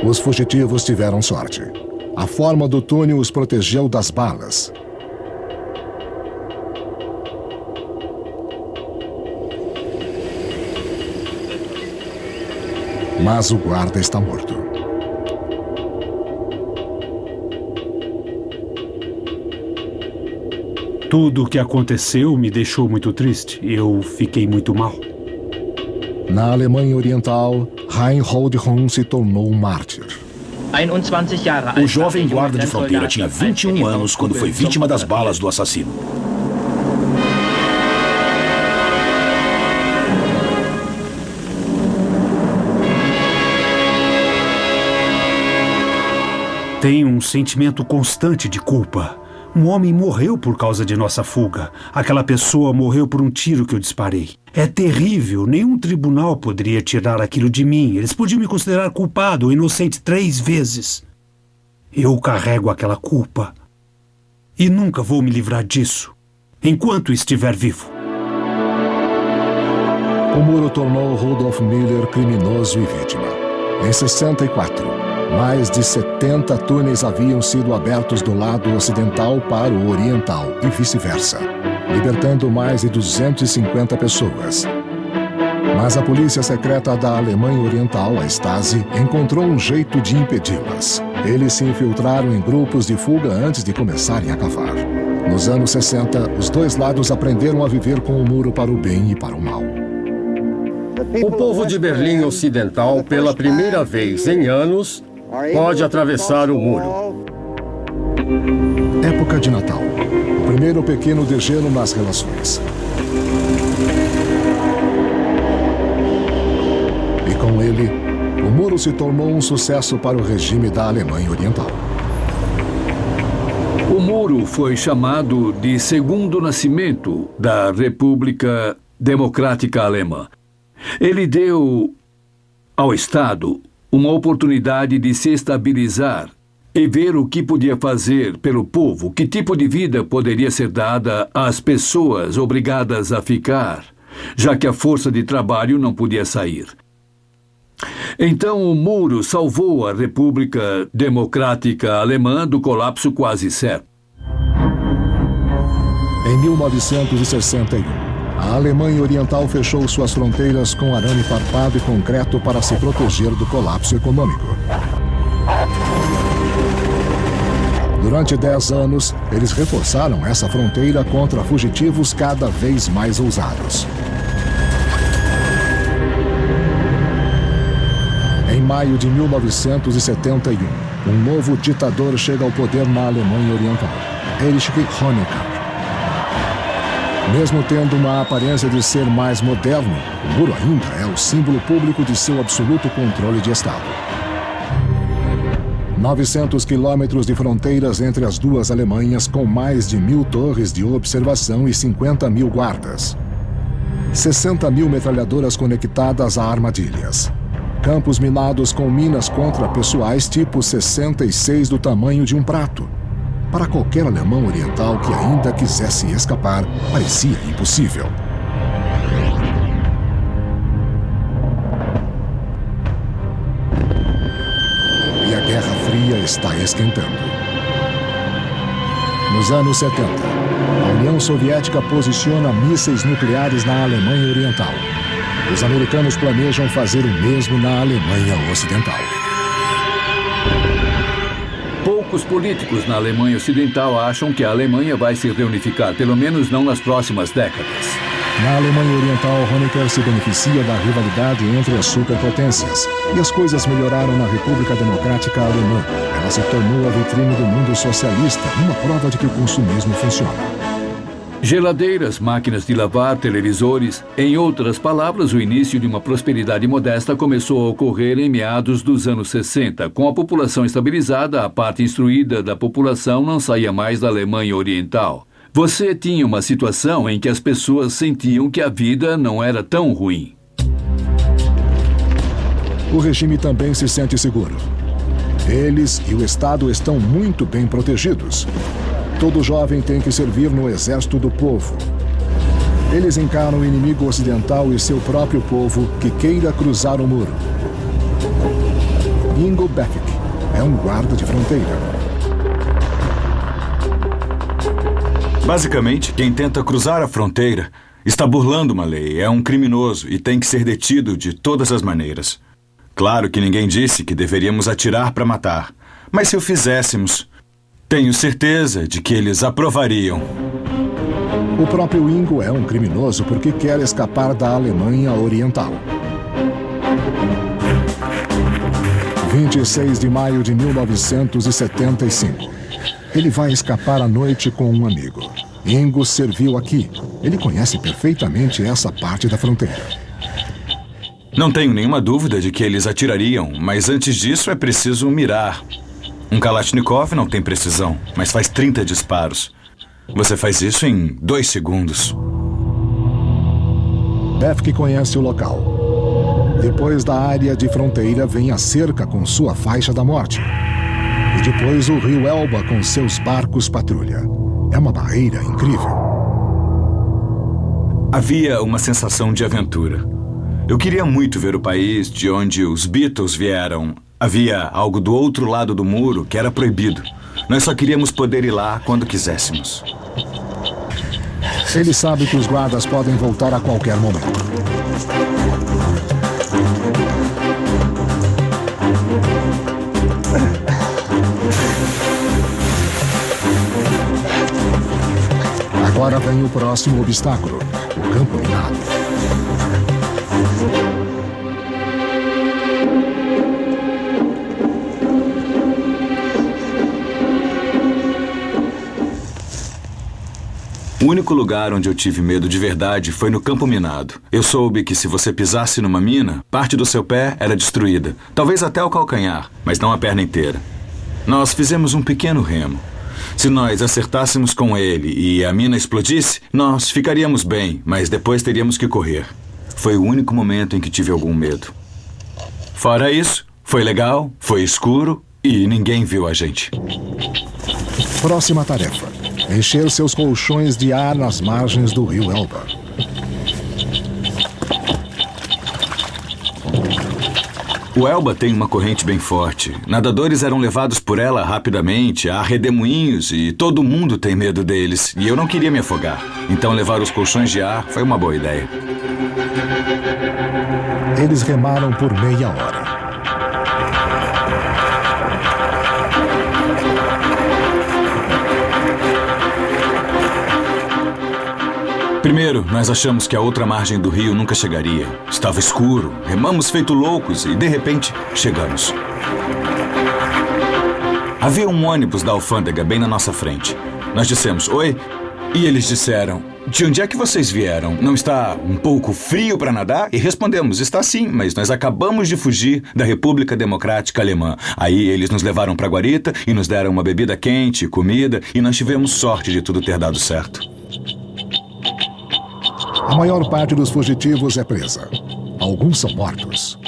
Os fugitivos tiveram sorte. A forma do túnel os protegeu das balas. Mas o guarda está morto. Tudo o que aconteceu me deixou muito triste. Eu fiquei muito mal. Na Alemanha Oriental, Reinhold Hund se tornou um mártir. O jovem guarda de fronteira tinha 21 anos quando foi vítima das balas do assassino. Tenho um sentimento constante de culpa. Um homem morreu por causa de nossa fuga. Aquela pessoa morreu por um tiro que eu disparei. É terrível. Nenhum tribunal poderia tirar aquilo de mim. Eles podiam me considerar culpado ou inocente 3 vezes. Eu carrego aquela culpa. E nunca vou me livrar disso, enquanto estiver vivo. O muro tornou Rudolf Miller criminoso e vítima. Em 64, Mais de 70 túneis haviam sido abertos do lado ocidental para o oriental e vice-versa, libertando mais de 250 pessoas. Mas a polícia secreta da Alemanha Oriental, a Stasi, encontrou um jeito de impedi-las. Eles se infiltraram em grupos de fuga antes de começarem a cavar. Nos anos 60, os dois lados aprenderam a viver com o muro para o bem e para o mal. O povo de Berlim Ocidental, pela primeira vez em anos, pode atravessar o muro. Época de Natal. O primeiro pequeno degelo nas relações. E com ele, o muro se tornou um sucesso para o regime da Alemanha Oriental. O muro foi chamado de segundo nascimento da República Democrática Alemã. Ele deu ao Estado uma oportunidade de se estabilizar e ver o que podia fazer pelo povo, que tipo de vida poderia ser dada às pessoas obrigadas a ficar, já que a força de trabalho não podia sair. Então o muro salvou a República Democrática Alemã do colapso quase certo. Em 1961, a Alemanha Oriental fechou suas fronteiras com arame farpado e concreto para se proteger do colapso econômico. Durante 10 anos, eles reforçaram essa fronteira contra fugitivos cada vez mais ousados. Em maio de 1971, um novo ditador chega ao poder na Alemanha Oriental, Erich Honecker. Mesmo tendo uma aparência de ser mais moderno, o muro ainda é o símbolo público de seu absoluto controle de Estado. 900 quilômetros de fronteiras entre as duas Alemanhas, com mais de 1.000 torres de observação e 50.000 guardas. 60.000 metralhadoras conectadas a armadilhas. Campos minados com minas contrapessoais tipo 66 do tamanho de um prato. Para qualquer alemão oriental que ainda quisesse escapar, parecia impossível. E a Guerra Fria está esquentando. Nos anos 70, a União Soviética posiciona mísseis nucleares na Alemanha Oriental. Os americanos planejam fazer o mesmo na Alemanha Ocidental. Poucos políticos na Alemanha Ocidental acham que a Alemanha vai se reunificar, pelo menos não nas próximas décadas. Na Alemanha Oriental, Honecker se beneficia da rivalidade entre as superpotências. E as coisas melhoraram na República Democrática Alemã. Ela se tornou a vitrine do mundo socialista, uma prova de que o consumismo funciona. Geladeiras, máquinas de lavar, televisores. Em outras palavras, o início de uma prosperidade modesta começou a ocorrer em meados dos anos 60. Com a população estabilizada, a parte instruída da população não saía mais da Alemanha Oriental. Você tinha uma situação em que as pessoas sentiam que a vida não era tão ruim. O regime também se sente seguro. Eles e o Estado estão muito bem protegidos. Todo jovem tem que servir no exército do povo. Eles encaram o inimigo ocidental e seu próprio povo que queira cruzar o muro. Ingo Befik é um guarda de fronteira. Basicamente, quem tenta cruzar a fronteira está burlando uma lei, é um criminoso e tem que ser detido de todas as maneiras. Claro que ninguém disse que deveríamos atirar para matar, mas se o fizéssemos, tenho certeza de que eles aprovariam. O próprio Ingo é um criminoso porque quer escapar da Alemanha Oriental. 26 de maio de 1975. Ele vai escapar à noite com um amigo. Ingo serviu aqui. Ele conhece perfeitamente essa parte da fronteira. Não tenho nenhuma dúvida de que eles atirariam, mas antes disso é preciso mirar. Um Kalashnikov não tem precisão, mas faz 30 disparos. Você faz isso em 2 segundos. Befk conhece o local. Depois da área de fronteira vem a cerca com sua faixa da morte. E depois o rio Elba com seus barcos patrulha. É uma barreira incrível. Havia uma sensação de aventura. Eu queria muito ver o país de onde os Beatles vieram Havia algo do outro lado do muro que era proibido. Nós só queríamos poder ir lá quando quiséssemos. Ele sabe que os guardas podem voltar a qualquer momento. Agora vem o próximo obstáculo, o campo minado. O único lugar onde eu tive medo de verdade foi no campo minado. Eu soube que se você pisasse numa mina, parte do seu pé era destruída. Talvez até o calcanhar, mas não a perna inteira. Nós fizemos um pequeno remo. Se nós acertássemos com ele e a mina explodisse, nós ficaríamos bem, mas depois teríamos que correr. Foi o único momento em que tive algum medo. Fora isso, foi legal, foi escuro e ninguém viu a gente. Próxima tarefa: encher seus colchões de ar nas margens do rio Elba. O Elba tem uma corrente bem forte. Nadadores eram levados por ela rapidamente, há redemoinhos e todo mundo tem medo deles. E eu não queria me afogar. Então levar os colchões de ar foi uma boa ideia. Eles remaram por meia hora. Primeiro, nós achamos que a outra margem do rio nunca chegaria. Estava escuro, remamos feito loucos e, de repente, chegamos. Havia um ônibus da alfândega bem na nossa frente. Nós dissemos, oi, e eles disseram, de onde é que vocês vieram? Não está um pouco frio para nadar? E respondemos, está sim, mas nós acabamos de fugir da República Democrática Alemã. Aí eles nos levaram para a guarita e nos deram uma bebida quente, comida, e nós tivemos sorte de tudo ter dado certo. A maior parte dos fugitivos é presa. Alguns são mortos.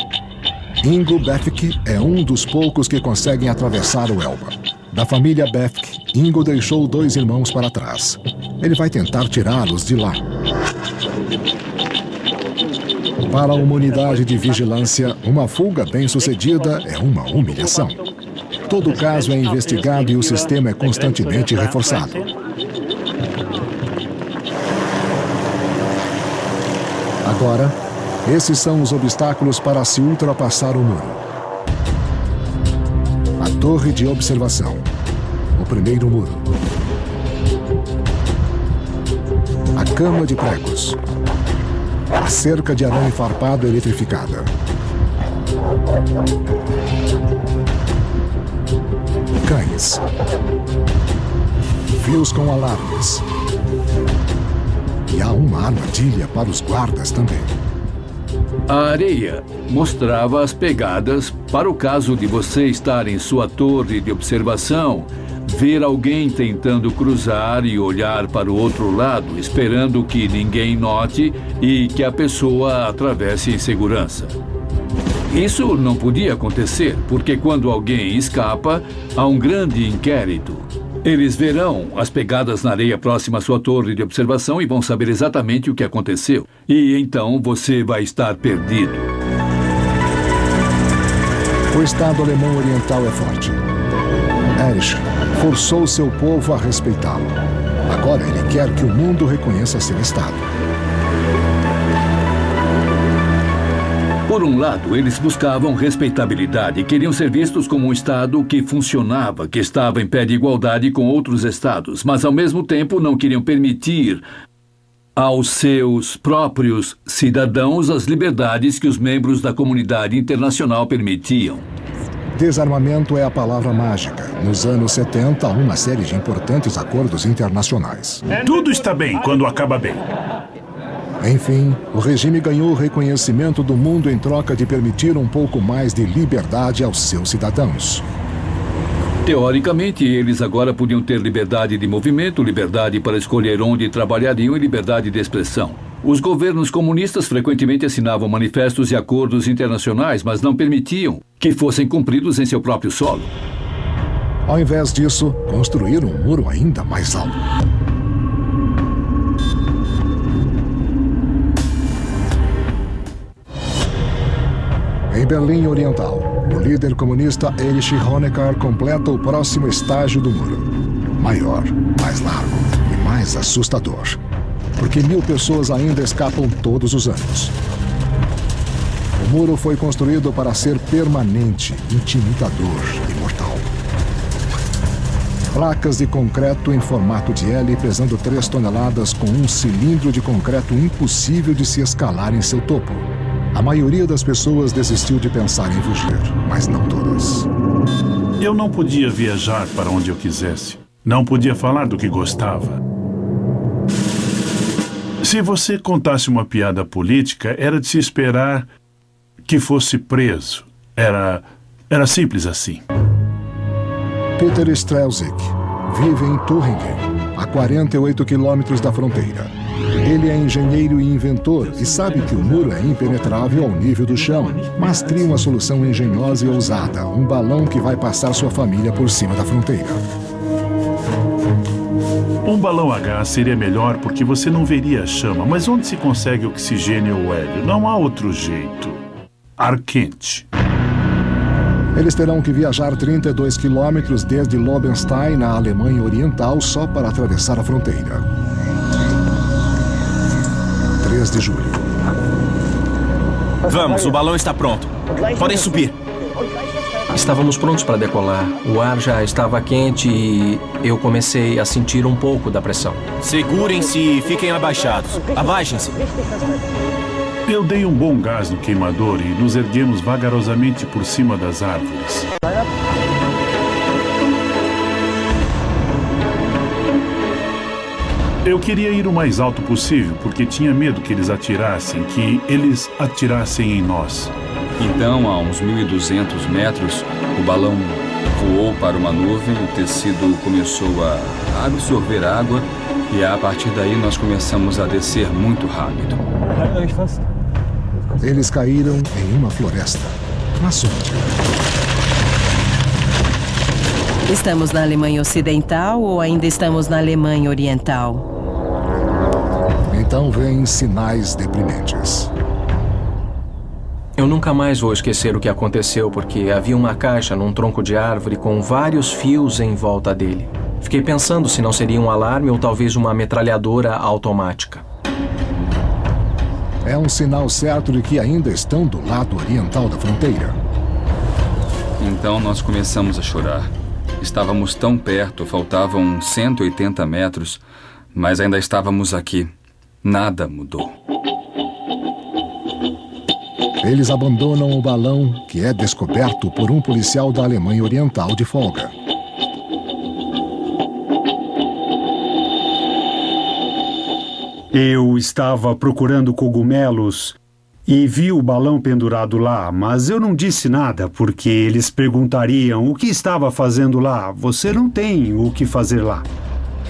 Ingo Befk é um dos poucos que conseguem atravessar o Elba. Da família Befk, Ingo deixou 2 irmãos para trás. Ele vai tentar tirá-los de lá. Para uma unidade de vigilância, uma fuga bem-sucedida é uma humilhação. Todo caso é investigado e o sistema é constantemente reforçado. Agora, esses são os obstáculos para se ultrapassar o muro. A torre de observação. O primeiro muro. A cama de pregos. A cerca de arame farpado eletrificada. Cães. Fios com alarmes. E há uma armadilha para os guardas também. A areia mostrava as pegadas para o caso de você estar em sua torre de observação, ver alguém tentando cruzar e olhar para o outro lado, esperando que ninguém note e que a pessoa atravesse em segurança. Isso não podia acontecer, porque quando alguém escapa, há um grande inquérito. Eles verão as pegadas na areia próxima à sua torre de observação e vão saber exatamente o que aconteceu. E então você vai estar perdido. O Estado alemão oriental é forte. Erich forçou seu povo a respeitá-lo. Agora ele quer que o mundo reconheça seu Estado. Por um lado, eles buscavam respeitabilidade e queriam ser vistos como um Estado que funcionava, que estava em pé de igualdade com outros Estados, mas ao mesmo tempo não queriam permitir aos seus próprios cidadãos as liberdades que os membros da comunidade internacional permitiam. Desarmamento é a palavra mágica. Nos anos 70, há uma série de importantes acordos internacionais. Tudo está bem quando acaba bem. Enfim, o regime ganhou o reconhecimento do mundo em troca de permitir um pouco mais de liberdade aos seus cidadãos. Teoricamente, eles agora podiam ter liberdade de movimento, liberdade para escolher onde trabalhariam e liberdade de expressão. Os governos comunistas frequentemente assinavam manifestos e acordos internacionais, mas não permitiam que fossem cumpridos em seu próprio solo. Ao invés disso, construíram um muro ainda mais alto. Em Berlim Oriental, o líder comunista Erich Honecker completa o próximo estágio do muro. Maior, mais largo e mais assustador. Porque 1000 pessoas ainda escapam todos os anos. O muro foi construído para ser permanente, intimidador e mortal. Placas de concreto em formato de L pesando 3 toneladas com um cilindro de concreto impossível de se escalar em seu topo. A maioria das pessoas desistiu de pensar em fugir, mas não todas. Eu não podia viajar para onde eu quisesse. Não podia falar do que gostava. Se você contasse uma piada política, era de se esperar que fosse preso. Era simples assim. Peter Strelzik vive em Thüringen, a 48 quilômetros da fronteira. Ele é engenheiro e inventor e sabe que o muro é impenetrável ao nível do chão, mas cria uma solução engenhosa e ousada, um balão que vai passar sua família por cima da fronteira. Um balão a gás seria melhor porque você não veria a chama, mas onde se consegue oxigênio ou hélio? Não há outro jeito. Ar quente. Eles terão que viajar 32 quilômetros desde Lobenstein, na Alemanha Oriental, só para atravessar a fronteira. 3 de julho. Vamos, o balão está pronto. Podem subir. Estávamos prontos para decolar. O ar já estava quente e eu comecei a sentir um pouco da pressão. Segurem-se e fiquem abaixados. Abaixem-se. Eu dei um bom gás no queimador e nos erguemos vagarosamente por cima das árvores. Eu queria ir o mais alto possível, porque tinha medo que eles atirassem em nós. Então, a uns 1.200 metros, o balão voou para uma nuvem, o tecido começou a absorver água e a partir daí nós começamos a descer muito rápido. Eles caíram em uma floresta, na Sund. Estamos na Alemanha Ocidental ou ainda estamos na Alemanha Oriental? Então vêm sinais deprimentes. Eu nunca mais vou esquecer o que aconteceu porque havia uma caixa num tronco de árvore com vários fios em volta dele. Fiquei pensando se não seria um alarme ou talvez uma metralhadora automática. É um sinal certo de que ainda estão do lado oriental da fronteira. Então nós começamos a chorar. Estávamos tão perto, faltavam 180 metros, mas ainda estávamos aqui. Nada mudou. Eles abandonam o balão, que é descoberto por um policial da Alemanha Oriental de folga. Eu estava procurando cogumelos e vi o balão pendurado lá, mas eu não disse nada porque eles perguntariam o que estava fazendo lá. Você não tem o que fazer lá.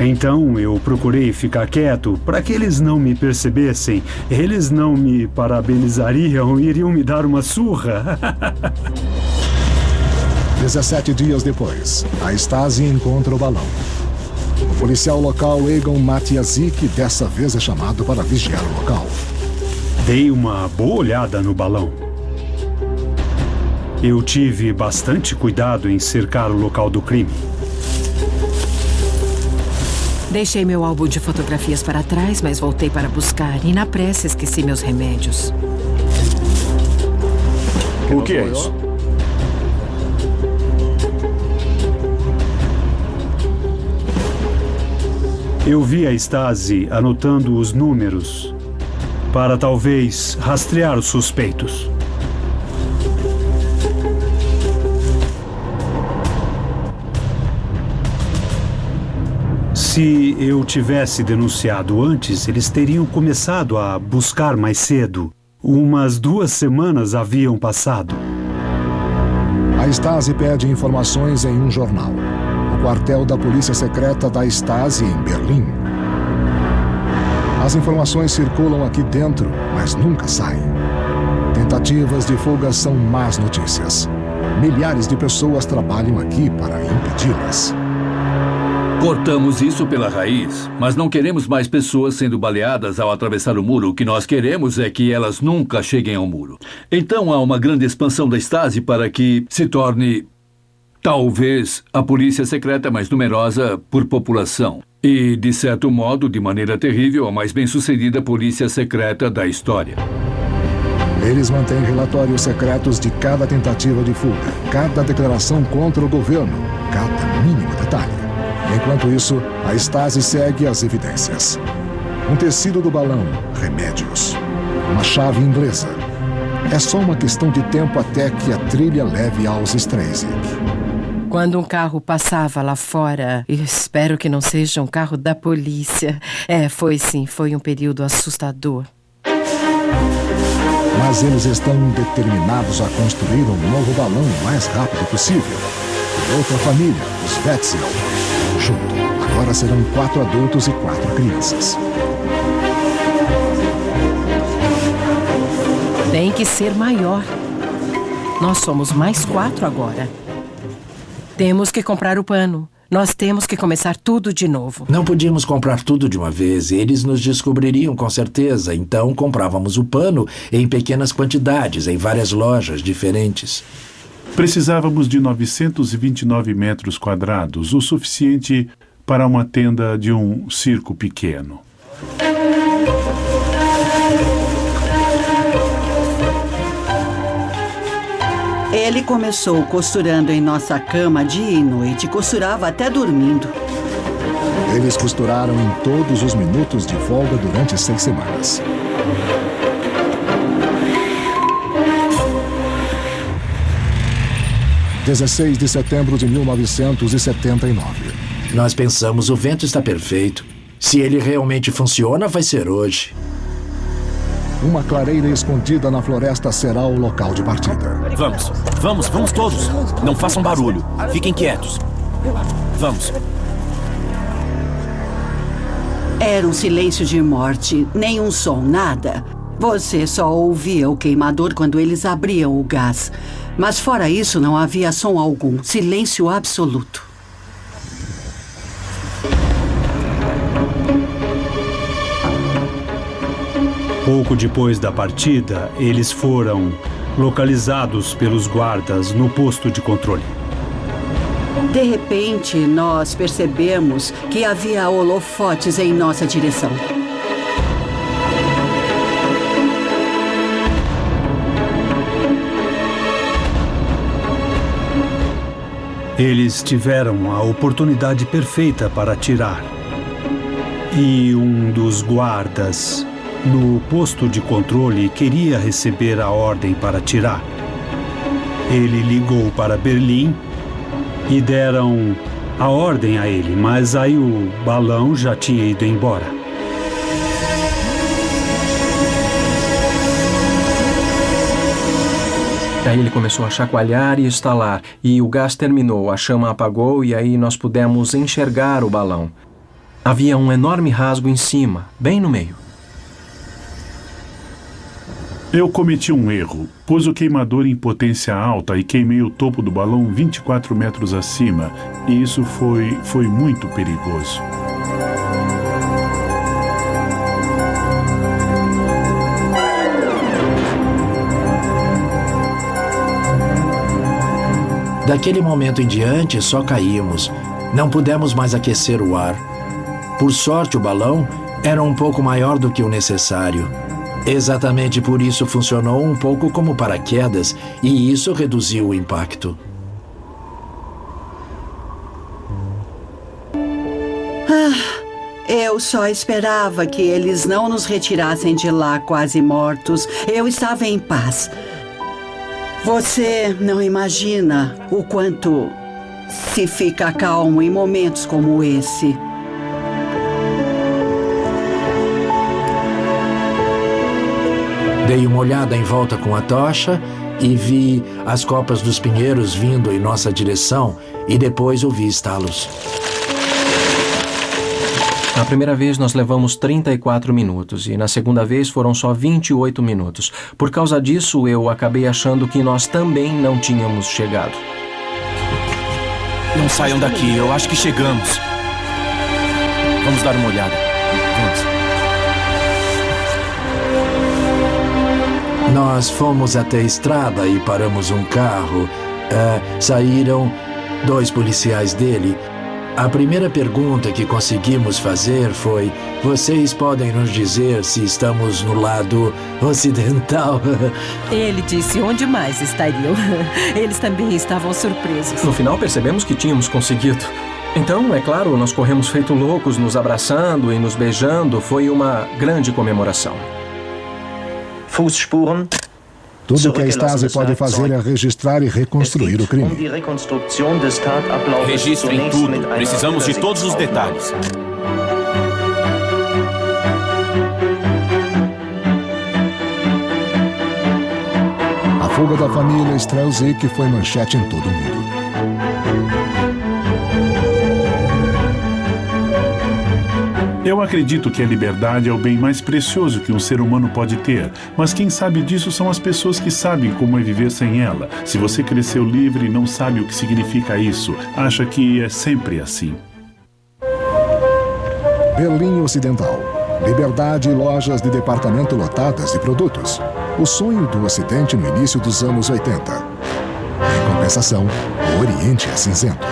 Então eu procurei ficar quieto para que eles não me percebessem. Eles não me parabenizariam, iriam me dar uma surra. 17 dias depois, a Stasi encontra o balão. O policial local Egon Matiasik dessa vez é chamado para vigiar o local. Dei uma boa olhada no balão. Eu tive bastante cuidado em cercar o local do crime. Deixei meu álbum de fotografias para trás, mas voltei para buscar e na pressa esqueci meus remédios. O que é isso? Eu vi a Stasi anotando os números para talvez rastrear os suspeitos. Se eu tivesse denunciado antes, eles teriam começado a buscar mais cedo. Umas 2 semanas haviam passado. A Stasi pede informações em um jornal. O quartel da polícia secreta da Stasi em Berlim. As informações circulam aqui dentro, mas nunca saem. Tentativas de fuga são más notícias. Milhares de pessoas trabalham aqui para impedi-las. Cortamos isso pela raiz, mas não queremos mais pessoas sendo baleadas ao atravessar o muro. O que nós queremos é que elas nunca cheguem ao muro. Então há uma grande expansão da Stasi para que se torne, talvez, a polícia secreta mais numerosa por população. E, de certo modo, de maneira terrível, a mais bem-sucedida polícia secreta da história. Eles mantêm relatórios secretos de cada tentativa de fuga, cada declaração contra o governo, cada mínimo detalhe. Enquanto isso, a Stasi segue as evidências. Um tecido do balão, remédios. Uma chave inglesa. É só uma questão de tempo até que a trilha leve aos Streisig. Quando um carro passava lá fora, eu espero que não seja um carro da polícia. Foi um período assustador. Mas eles estão determinados a construir um novo balão o mais rápido possível. E outra família, os Wetzel. Junto, agora serão 4 adultos e 4 crianças. Tem que ser maior. Nós somos mais 4 agora. Temos que comprar o pano. Nós temos que começar tudo de novo. Não podíamos comprar tudo de uma vez. Eles nos descobririam com certeza. Então comprávamos o pano em pequenas quantidades, em várias lojas diferentes. Precisávamos de 929 metros quadrados, o suficiente para uma tenda de um circo pequeno. Ele começou costurando em nossa cama dia e noite, costurava até dormindo. Eles costuraram em todos os minutos de folga durante 6 semanas. – 16 de setembro de 1979. Nós pensamos, o vento está perfeito. Se ele realmente funciona, vai ser hoje. Uma clareira escondida na floresta será o local de partida. Vamos todos. Não façam barulho. Fiquem quietos. Vamos. Era um silêncio de morte, nenhum som, nada. Você só ouvia o queimador quando eles abriam o gás. Mas fora isso, não havia som algum. Silêncio absoluto. Pouco depois da partida, eles foram localizados pelos guardas no posto de controle. De repente, nós percebemos que havia holofotes em nossa direção. Eles tiveram a oportunidade perfeita para atirar. E um dos guardas no posto de controle queria receber a ordem para atirar. Ele ligou para Berlim e deram a ordem a ele, mas aí o balão já tinha ido embora. Aí ele começou a chacoalhar e estalar, e o gás terminou, a chama apagou e aí nós pudemos enxergar o balão. Havia um enorme rasgo em cima, bem no meio. Eu cometi um erro. Pus o queimador em potência alta e queimei o topo do balão 24 metros acima, e isso foi muito perigoso. Daquele momento em diante, só caímos. Não pudemos mais aquecer o ar. Por sorte, o balão era um pouco maior do que o necessário. Exatamente por isso funcionou um pouco como paraquedas, e isso reduziu o impacto. Eu só esperava que eles não nos retirassem de lá quase mortos. Eu estava em paz. Você não imagina o quanto se fica calmo em momentos como esse. Dei uma olhada em volta com a tocha e vi as copas dos pinheiros vindo em nossa direção e depois ouvi estalos. Na primeira vez nós levamos 34 minutos e na segunda vez foram só 28 minutos. Por causa disso, eu acabei achando que nós também não tínhamos chegado. Não saiam daqui, eu acho que chegamos. Vamos dar uma olhada. Vamos. Nós fomos até a estrada e paramos um carro. Saíram 2 policiais dele. A primeira pergunta que conseguimos fazer foi: vocês podem nos dizer se estamos no lado ocidental? Ele disse onde mais estariam. Eles também estavam surpresos. No final percebemos que tínhamos conseguido. Então, é claro, nós corremos feito loucos, nos abraçando e nos beijando. Foi uma grande comemoração. Fußspuren. Tudo que a Stasi pode fazer é registrar e reconstruir o crime. Registrem tudo. Precisamos de todos os detalhes. A fuga da família Strelzik foi manchete em todo o mundo. Eu acredito que a liberdade é o bem mais precioso que um ser humano pode ter, mas quem sabe disso são as pessoas que sabem como é viver sem ela. Se você cresceu livre e não sabe o que significa isso, acha que é sempre assim. Berlim Ocidental. Liberdade e lojas de departamento lotadas de produtos. O sonho do Ocidente no início dos anos 80. Em compensação, o Oriente é cinzento.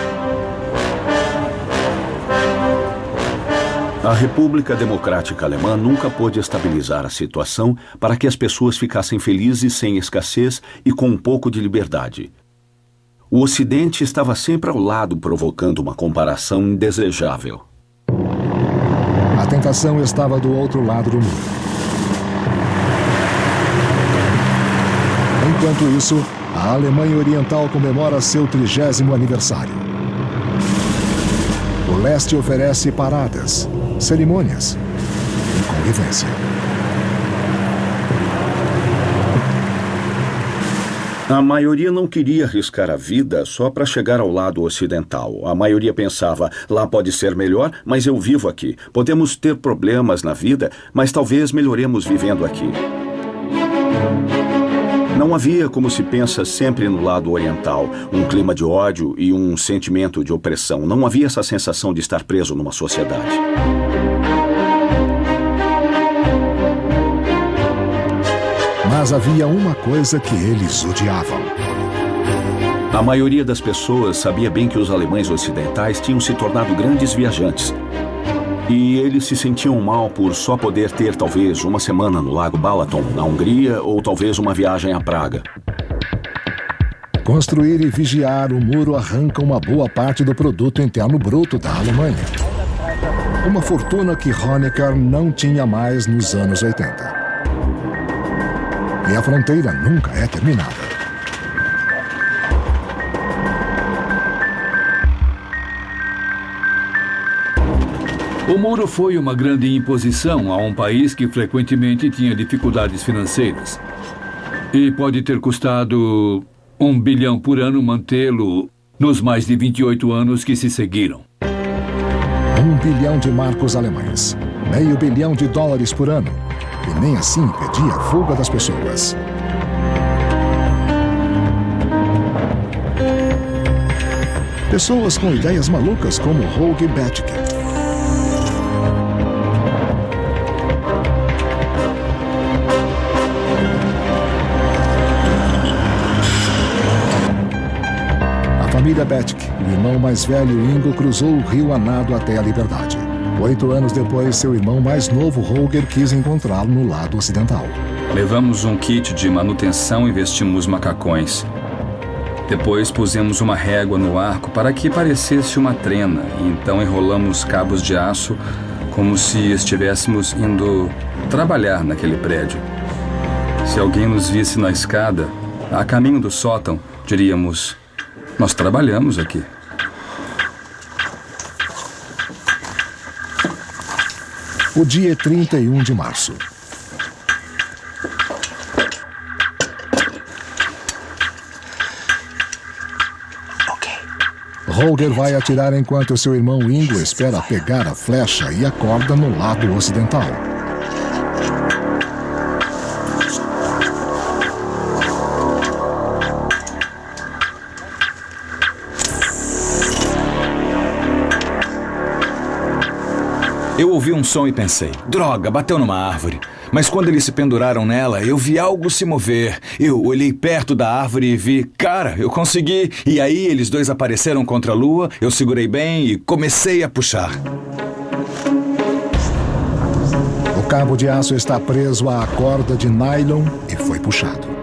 A República Democrática Alemã nunca pôde estabilizar a situação para que as pessoas ficassem felizes sem escassez e com um pouco de liberdade. O Ocidente estava sempre ao lado, provocando uma comparação indesejável. A tentação estava do outro lado do muro. Enquanto isso, a Alemanha Oriental comemora seu 30º aniversário. O leste oferece paradas, cerimônias e convivência. A maioria não queria arriscar a vida só para chegar ao lado ocidental. A maioria pensava: lá pode ser melhor, mas eu vivo aqui. Podemos ter problemas na vida, mas talvez melhoremos vivendo aqui. Não havia, como se pensa sempre no lado oriental, um clima de ódio e um sentimento de opressão. Não havia essa sensação de estar preso numa sociedade. Mas havia uma coisa que eles odiavam. A maioria das pessoas sabia bem que os alemães ocidentais tinham se tornado grandes viajantes. E eles se sentiam mal por só poder ter talvez uma semana no Lago Balaton, na Hungria, ou talvez uma viagem à Praga. Construir e vigiar o muro arranca uma boa parte do produto interno bruto da Alemanha. Uma fortuna que Honecker não tinha mais nos anos 80. E a fronteira nunca é terminada. O muro foi uma grande imposição a um país que frequentemente tinha dificuldades financeiras. E pode ter custado 1 bilhão por ano mantê-lo nos mais de 28 anos que se seguiram. 1 bilhão de marcos alemães, $500 milhão por ano. E nem assim impedia a fuga das pessoas. Pessoas com ideias malucas como Holger Bethke. A família Bethke, o irmão mais velho Ingo, cruzou o rio a nado até a liberdade. 8 anos depois, seu irmão mais novo, Holger, quis encontrá-lo no lado ocidental. Levamos um kit de manutenção e vestimos macacões. Depois pusemos uma régua no arco para que parecesse uma trena e então enrolamos cabos de aço como se estivéssemos indo trabalhar naquele prédio. Se alguém nos visse na escada, a caminho do sótão, diríamos: nós trabalhamos aqui. O dia é 31 de março. Holger vai atirar enquanto seu irmão Ingo espera pegar a flecha e a corda no lado ocidental. Eu ouvi um som e pensei, droga, bateu numa árvore. Mas quando eles se penduraram nela, eu vi algo se mover. Eu olhei perto da árvore e vi, cara, eu consegui. E aí eles dois apareceram contra a lua, eu segurei bem e comecei a puxar. O cabo de aço está preso à corda de nylon e foi puxado.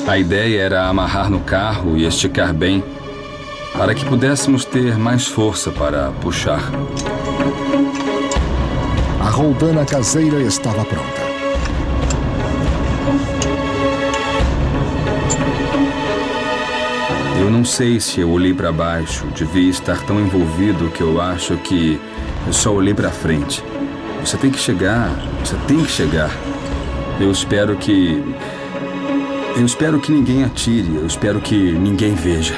A ideia era amarrar no carro e esticar bem, para que pudéssemos ter mais força para puxar. A roldana caseira estava pronta. Eu não sei se eu olhei para baixo, devia estar tão envolvido que eu acho que eu só olhei para frente. Você tem que chegar, você tem que chegar. Eu espero que ninguém atire, eu espero que ninguém veja.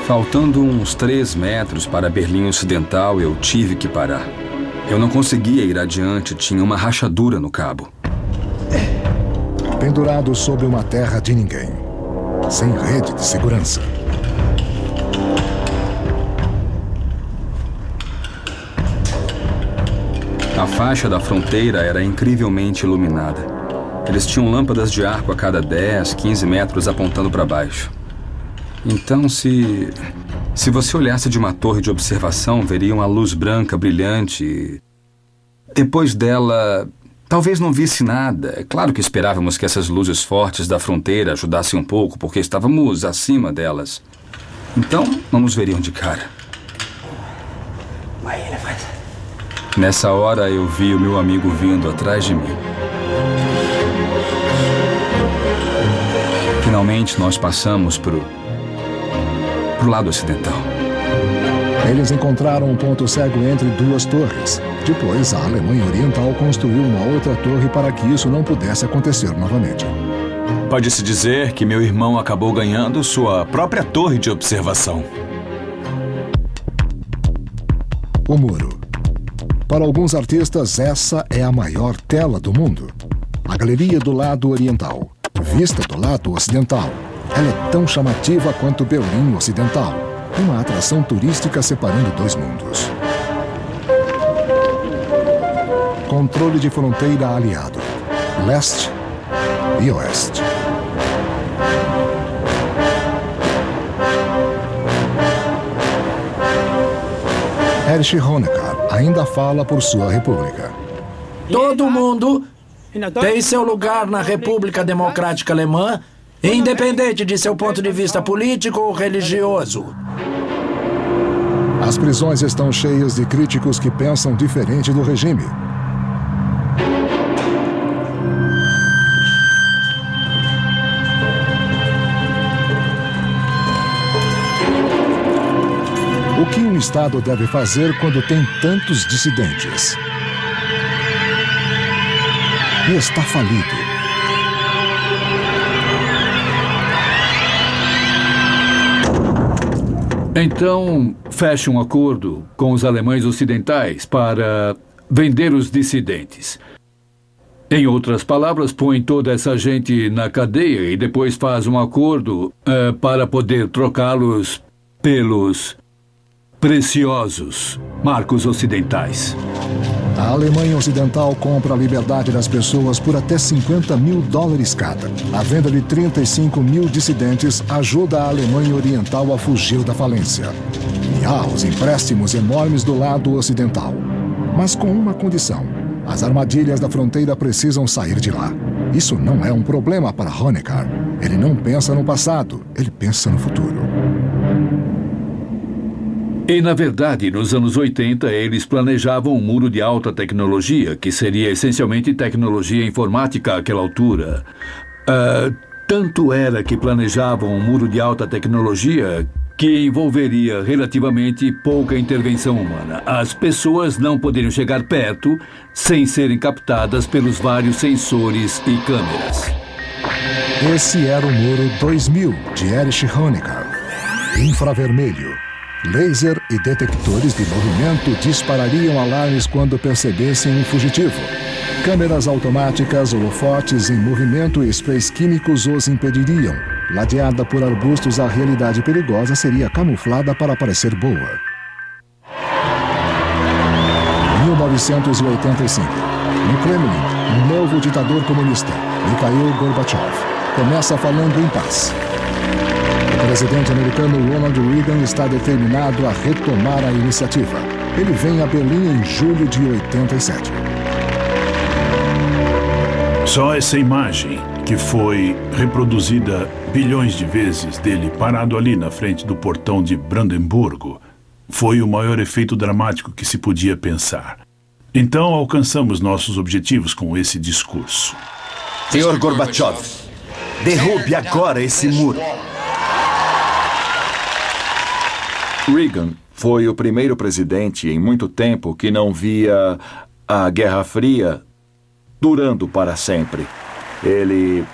Faltando uns 3 metros para Berlim Ocidental, eu tive que parar. Eu não conseguia ir adiante, tinha uma rachadura no cabo. Pendurado sobre uma terra de ninguém, sem rede de segurança. A faixa da fronteira era incrivelmente iluminada. Eles tinham lâmpadas de arco a cada 10, 15 metros apontando para baixo. Então, se você olhasse de uma torre de observação, veria uma luz branca brilhante. Depois dela, talvez não visse nada. É claro que esperávamos que essas luzes fortes da fronteira ajudassem um pouco, porque estávamos acima delas. Então, não nos veriam de cara. Nessa hora, eu vi o meu amigo vindo atrás de mim. Finalmente, nós passamos pro lado ocidental. Eles encontraram um ponto cego entre 2 torres. Depois, a Alemanha Oriental construiu uma outra torre para que isso não pudesse acontecer novamente. Pode-se dizer que meu irmão acabou ganhando sua própria torre de observação. O muro. Para alguns artistas, essa é a maior tela do mundo. A galeria do lado oriental, vista do lado ocidental. Ela é tão chamativa quanto Berlim Ocidental, uma atração turística separando 2 mundos. Controle de fronteira aliado, leste e oeste. Erich Honecker ainda fala por sua república. Todo mundo tem seu lugar na República Democrática Alemã, independente de seu ponto de vista político ou religioso. As prisões estão cheias de críticos que pensam diferente do regime. O que um Estado deve fazer quando tem tantos dissidentes? E está falido. Então, feche um acordo com os alemães ocidentais para vender os dissidentes. Em outras palavras, põe toda essa gente na cadeia e depois faz um acordo para poder trocá-los pelos preciosos marcos ocidentais. A Alemanha Ocidental compra a liberdade das pessoas por até $50.000 cada. A venda de 35 mil dissidentes ajuda a Alemanha Oriental a fugir da falência. E há os empréstimos enormes do lado ocidental. Mas com uma condição: as armadilhas da fronteira precisam sair de lá. Isso não é um problema para Honecker. Ele não pensa no passado, ele pensa no futuro. E, na verdade, nos anos 80, eles planejavam um muro de alta tecnologia, que seria essencialmente tecnologia informática àquela altura. Tanto era que planejavam um muro de alta tecnologia que envolveria relativamente pouca intervenção humana. As pessoas não poderiam chegar perto sem serem captadas pelos vários sensores e câmeras. Esse era o Muro 2000, de Erich Honecker. Infravermelho. Laser e detectores de movimento disparariam alarmes quando percebessem um fugitivo. Câmeras automáticas, holofotes em movimento e sprays químicos os impediriam. Ladeada por arbustos, a realidade perigosa seria camuflada para parecer boa. 1985. No Kremlin, um novo ditador comunista, Mikhail Gorbachev, começa falando em paz. O presidente americano Ronald Reagan está determinado a retomar a iniciativa. Ele vem a Berlim em julho de 87. Só essa imagem, que foi reproduzida bilhões de vezes dele parado ali na frente do portão de Brandemburgo, foi o maior efeito dramático que se podia pensar. Então alcançamos nossos objetivos com esse discurso. Senhor Gorbachev, derrube agora esse muro. Reagan foi o primeiro presidente em muito tempo que não via a Guerra Fria durando para sempre. Ele,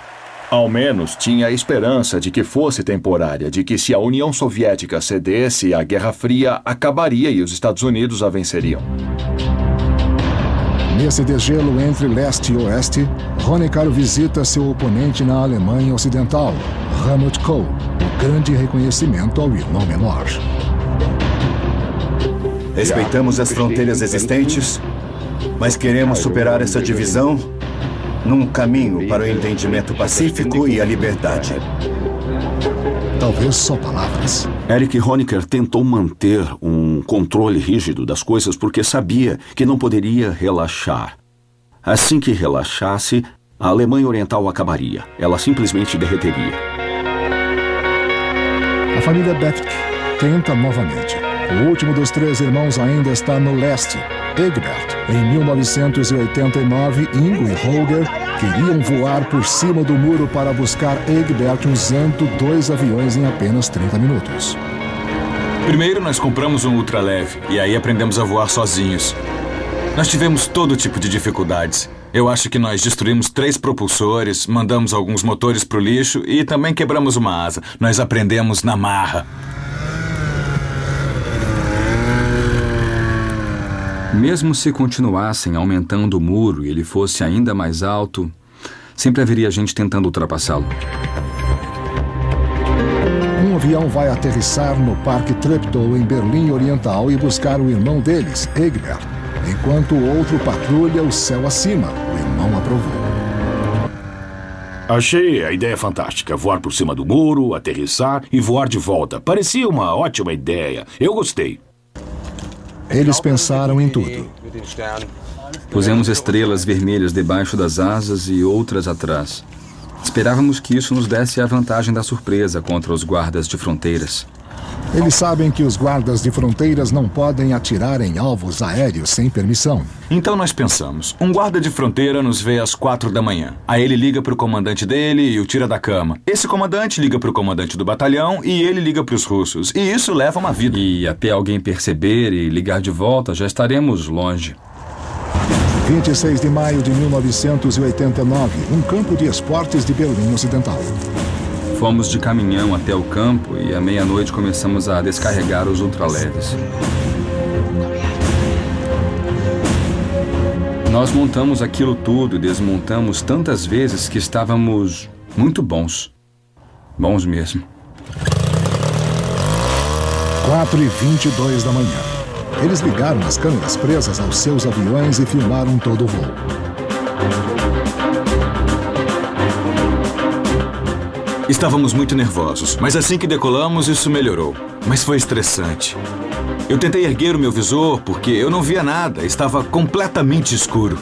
ao menos, tinha a esperança de que fosse temporária, de que se a União Soviética cedesse, a Guerra Fria acabaria e os Estados Unidos a venceriam. Nesse degelo entre leste e oeste, Honecker visita seu oponente na Alemanha Ocidental, Helmut Kohl, o grande reconhecimento ao irmão menor. Respeitamos as fronteiras existentes, mas queremos superar essa divisão num caminho para o entendimento pacífico e a liberdade. Talvez só palavras. Erich Honecker tentou manter um controle rígido das coisas porque sabia que não poderia relaxar. Assim que relaxasse, a Alemanha Oriental acabaria. Ela simplesmente derreteria. A família Bethke tenta novamente. O último dos três irmãos ainda está no leste. Egbert, em 1989, Ingo e Holger queriam voar por cima do muro para buscar Egbert usando 2 aviões em apenas 30 minutos. Primeiro nós compramos um ultraleve e aí aprendemos a voar sozinhos. Nós tivemos todo tipo de dificuldades. Eu acho que nós destruímos 3 propulsores, mandamos alguns motores para o lixo e também quebramos uma asa. Nós aprendemos na marra. Mesmo se continuassem aumentando o muro e ele fosse ainda mais alto, sempre haveria gente tentando ultrapassá-lo. Um avião vai aterrissar no Parque Treptow, em Berlim Oriental, e buscar o irmão deles, Egbert, enquanto o outro patrulha o céu acima. O irmão aprovou. Achei a ideia fantástica. Voar por cima do muro, aterrissar e voar de volta. Parecia uma ótima ideia. Eu gostei. Eles pensaram em tudo. Pusemos estrelas vermelhas debaixo das asas e outras atrás. Esperávamos que isso nos desse a vantagem da surpresa contra os guardas de fronteiras. Eles sabem que os guardas de fronteiras não podem atirar em alvos aéreos sem permissão. Então nós pensamos, um guarda de fronteira nos vê às 4 da manhã. Aí ele liga para o comandante dele e o tira da cama. Esse comandante liga para o comandante do batalhão e ele liga para os russos. E isso leva uma vida. E até alguém perceber e ligar de volta, já estaremos longe. 26 de maio de 1989, um campo de esportes de Berlim Ocidental. Fomos de caminhão até o campo e à meia-noite começamos a descarregar os ultraleves. Nós montamos aquilo tudo e desmontamos tantas vezes que estávamos muito bons. Bons mesmo. 4h22 da manhã. Eles ligaram as câmeras presas aos seus aviões e filmaram todo o voo. Estávamos muito nervosos, mas assim que decolamos, isso melhorou. Mas foi estressante. Eu tentei erguer o meu visor porque eu não via nada, estava completamente escuro.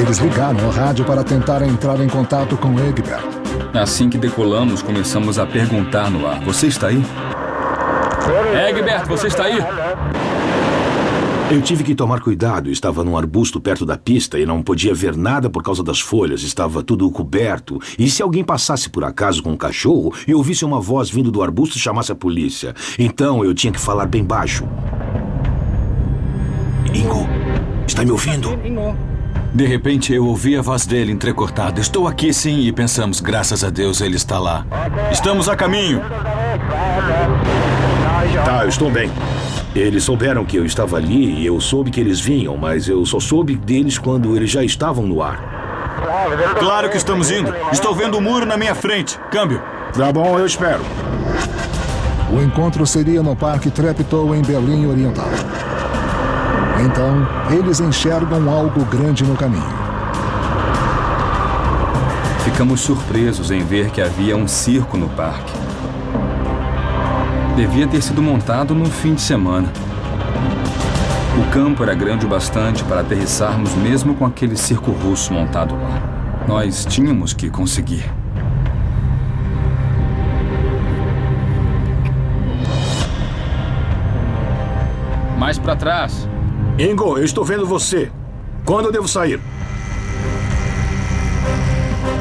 Eles ligaram ao rádio para tentar entrar em contato com Egbert. Assim que decolamos, começamos a perguntar no ar: você está aí? Egbert, você está aí? Eu tive que tomar cuidado. Estava num arbusto perto da pista e não podia ver nada por causa das folhas. Estava tudo coberto. E se alguém passasse por acaso com um cachorro e ouvisse uma voz vindo do arbusto, chamasse a polícia. Então eu tinha que falar bem baixo. Ingo, está me ouvindo? De repente eu ouvi a voz dele entrecortada. Estou aqui sim, e pensamos, graças a Deus ele está lá. Estamos a caminho. Tá, eu estou bem. Eles souberam que eu estava ali e eu soube que eles vinham, mas eu só soube deles quando eles já estavam no ar. Claro que estamos indo. Estou vendo o muro na minha frente. Câmbio. Tá bom, eu espero. O encontro seria no Parque Treptow, em Berlim Oriental. Então, eles enxergam algo grande no caminho. Ficamos surpresos em ver que havia um circo no parque. Devia ter sido montado no fim de semana. O campo era grande o bastante para aterrissarmos mesmo com aquele circo russo montado lá. Nós tínhamos que conseguir. Mais para trás. Ingo, eu estou vendo você. Quando eu devo sair?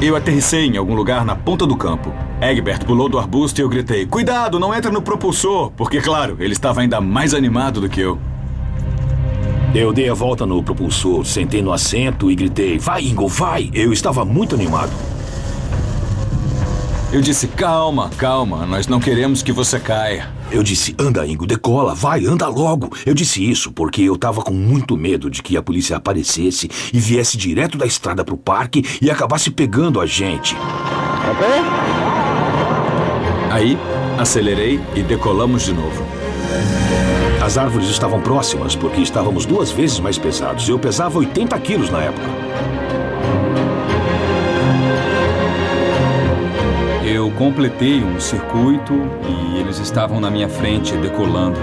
Eu aterrissei em algum lugar na ponta do campo. Egbert pulou do arbusto e eu gritei: cuidado, não entra no propulsor! Porque, claro, ele estava ainda mais animado do que eu. Eu dei a volta no propulsor, sentei no assento e gritei: vai, Ingo, vai! Eu estava muito animado. Eu disse: calma, calma, nós não queremos que você caia. Eu disse: anda, Ingo, decola, vai, anda logo. Eu disse isso porque eu estava com muito medo de que a polícia aparecesse e viesse direto da estrada para o parque e acabasse pegando a gente. Aí, acelerei e decolamos de novo. As árvores estavam próximas porque estávamos 2 vezes mais pesados. Eu pesava 80 quilos na época. Eu completei um circuito e eles estavam na minha frente, decolando.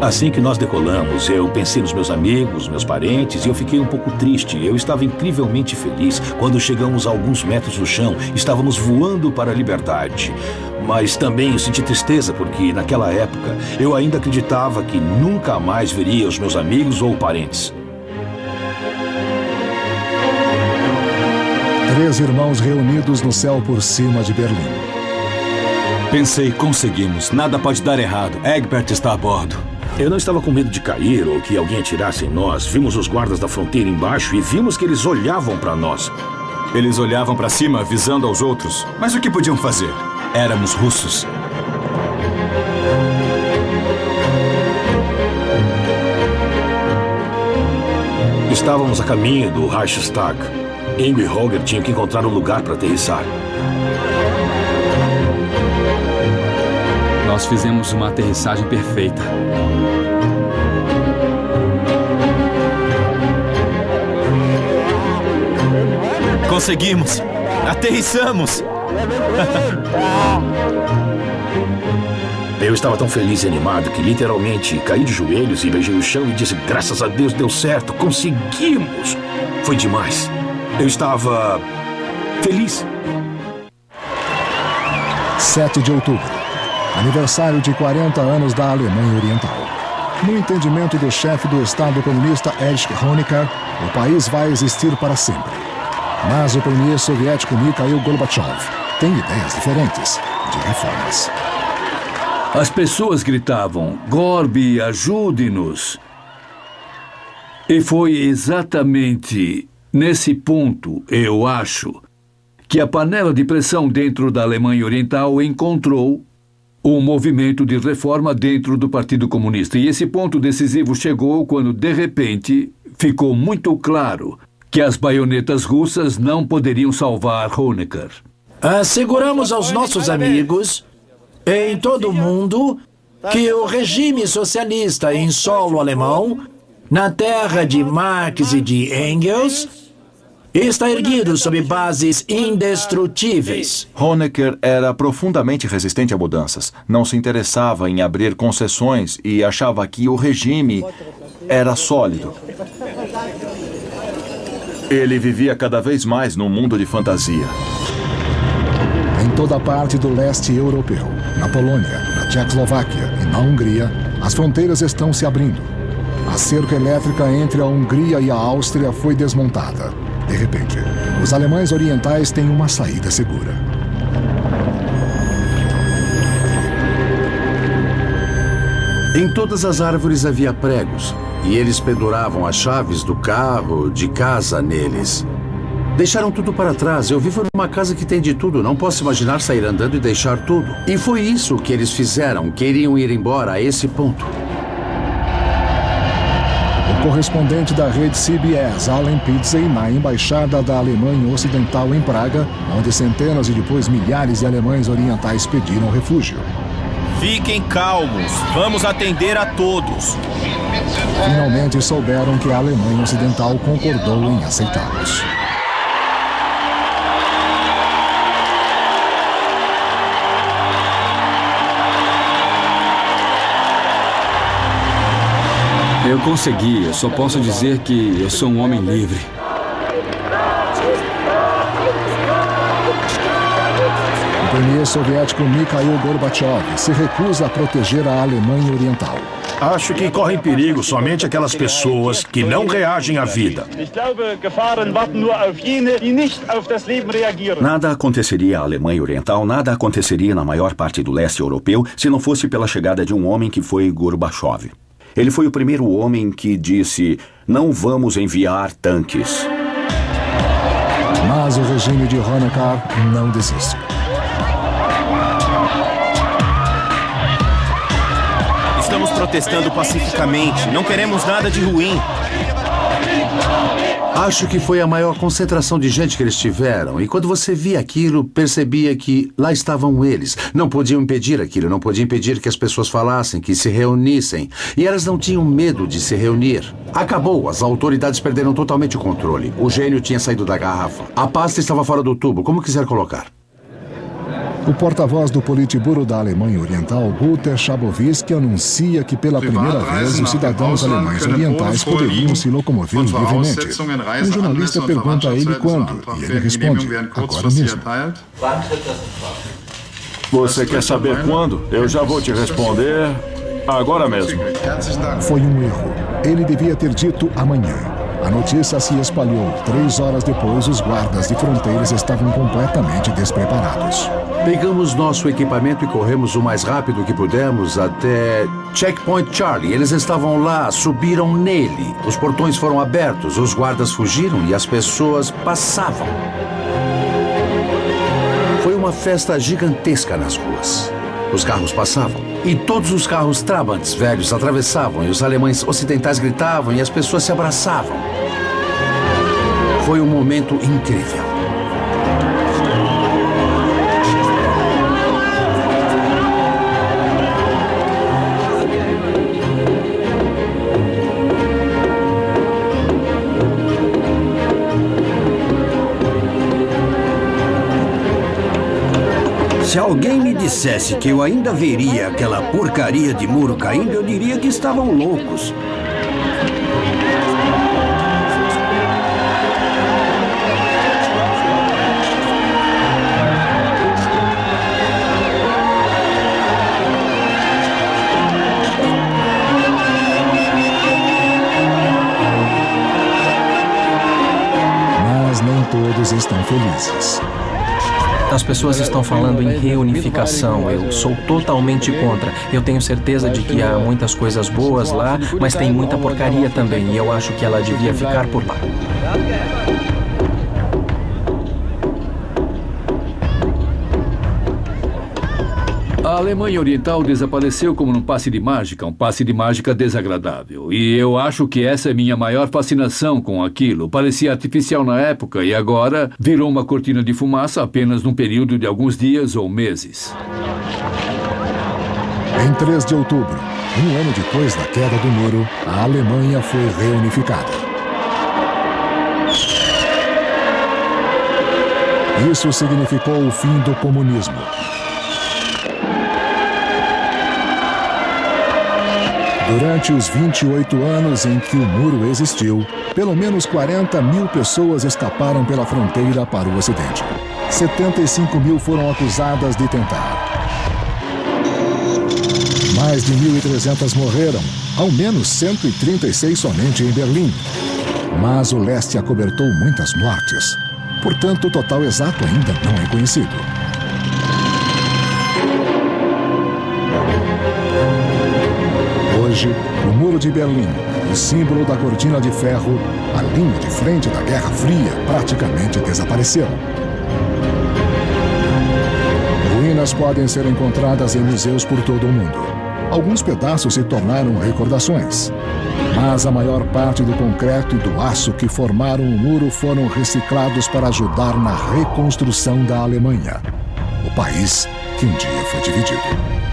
Assim que nós decolamos, eu pensei nos meus amigos, meus parentes, e eu fiquei um pouco triste. Eu estava incrivelmente feliz. Quando chegamos a alguns metros do chão, estávamos voando para a liberdade. Mas também eu senti tristeza, porque naquela época eu ainda acreditava que nunca mais veria os meus amigos ou parentes. 3 irmãos reunidos no céu por cima de Berlim. Pensei, conseguimos. Nada pode dar errado. Egbert está a bordo. Eu não estava com medo de cair ou que alguém atirasse em nós. Vimos os guardas da fronteira embaixo e vimos que eles olhavam para nós. Eles olhavam para cima, avisando aos outros. Mas o que podiam fazer? Éramos russos. Estávamos a caminho do Reichstag. Ingo e Holger tinham que encontrar um lugar para aterrissar. Nós fizemos uma aterrissagem perfeita. Conseguimos! Aterrissamos! Eu estava tão feliz e animado que literalmente caí de joelhos e beijei o chão e disse: graças a Deus deu certo, conseguimos! Foi demais. Eu estava feliz. 7 de outubro, aniversário de 40 anos da Alemanha Oriental. No entendimento do chefe do Estado comunista Erich Honecker, o país vai existir para sempre. Mas o premier soviético Mikhail Gorbachev tem ideias diferentes de reformas. As pessoas gritavam: Gorby, ajude-nos! E foi exatamente nesse ponto, eu acho, que a panela de pressão dentro da Alemanha Oriental encontrou um movimento de reforma dentro do Partido Comunista. E esse ponto decisivo chegou quando, de repente, ficou muito claro que as baionetas russas não poderiam salvar Honecker. Asseguramos aos nossos amigos, em todo o mundo, que o regime socialista em solo alemão, na terra de Marx e de Engels, está erguido sobre bases indestrutíveis. Honecker era profundamente resistente a mudanças. Não se interessava em abrir concessões e achava que o regime era sólido. Ele vivia cada vez mais num mundo de fantasia. Em toda parte do leste europeu, na Polônia, na Tchecoslováquia e na Hungria, as fronteiras estão se abrindo. A cerca elétrica entre a Hungria e a Áustria foi desmontada. De repente, os alemães orientais têm uma saída segura. Em todas as árvores havia pregos, e eles penduravam as chaves do carro, de casa neles. Deixaram tudo para trás. Eu vivo numa casa que tem de tudo. Não posso imaginar sair andando e deixar tudo. E foi isso que eles fizeram. Queriam ir embora a esse ponto. O correspondente da rede CBS, Alan Pizzey, na embaixada da Alemanha Ocidental em Praga, onde centenas e depois milhares de alemães orientais pediram refúgio. Fiquem calmos. Vamos atender a todos. Finalmente souberam que a Alemanha Ocidental concordou em aceitá-los. Eu consegui. Eu só posso dizer que eu sou um homem livre. O premier soviético Mikhail Gorbachev se recusa a proteger a Alemanha Oriental. Acho que correm perigo somente aquelas pessoas que não reagem à vida. Nada aconteceria à Alemanha Oriental, nada aconteceria na maior parte do leste europeu se não fosse pela chegada de um homem que foi Gorbachev. Ele foi o primeiro homem que disse: não vamos enviar tanques. Mas o regime de Honecker não desiste. Estamos protestando pacificamente. Não queremos nada de ruim. Acho que foi a maior concentração de gente que eles tiveram. E quando você via aquilo, percebia que lá estavam eles. Não podiam impedir aquilo, não podiam impedir que as pessoas falassem, que se reunissem. E elas não tinham medo de se reunir. Acabou, as autoridades perderam totalmente o controle. O gênio tinha saído da garrafa. A pasta estava fora do tubo, como quiser colocar. O porta-voz do Politburo da Alemanha Oriental, Guter Schabowski, anuncia que pela primeira vez os cidadãos alemães orientais poderiam se locomover livremente. Um jornalista pergunta a ele quando, e ele responde: agora mesmo. Você quer saber quando? Eu já vou te responder agora mesmo. Foi um erro. Ele devia ter dito amanhã. A notícia se espalhou. 3 horas depois, os guardas de fronteiras estavam completamente despreparados. Pegamos nosso equipamento e corremos o mais rápido que pudemos até Checkpoint Charlie. Eles estavam lá, subiram nele. Os portões foram abertos, os guardas fugiram e as pessoas passavam. Foi uma festa gigantesca nas ruas. Os carros passavam. E todos os carros Trabants velhos atravessavam. E os alemães ocidentais gritavam e as pessoas se abraçavam. Foi um momento incrível. Se alguém me dissesse que eu ainda veria aquela porcaria de muro caindo, eu diria que estavam loucos. Mas nem todos estão felizes. As pessoas estão falando em reunificação. Eu sou totalmente contra. Eu tenho certeza de que há muitas coisas boas lá, mas tem muita porcaria também. E eu acho que ela devia ficar por lá. A Alemanha Oriental desapareceu como num passe de mágica, um passe de mágica desagradável. E eu acho que essa é minha maior fascinação com aquilo. Parecia artificial na época e agora virou uma cortina de fumaça apenas num período de alguns dias ou meses. Em 3 de outubro, um ano depois da queda do muro, a Alemanha foi reunificada. Isso significou o fim do comunismo. Durante os 28 anos em que o muro existiu, pelo menos 40 mil pessoas escaparam pela fronteira para o Ocidente. 75 mil foram acusadas de tentar. Mais de 1.300 morreram, ao menos 136 somente em Berlim. Mas o leste acobertou muitas mortes. Portanto, o total exato ainda não é conhecido. Hoje, o Muro de Berlim O símbolo da cortina de ferro, a linha de frente da Guerra Fria, praticamente desapareceram. Ruínas podem ser encontradas em museus por todo o mundo. Alguns pedaços se tornaram recordações. Mas a maior parte do concreto e do aço que formaram o muro foram reciclados para ajudar na reconstrução da Alemanha, o país que um dia foi dividido.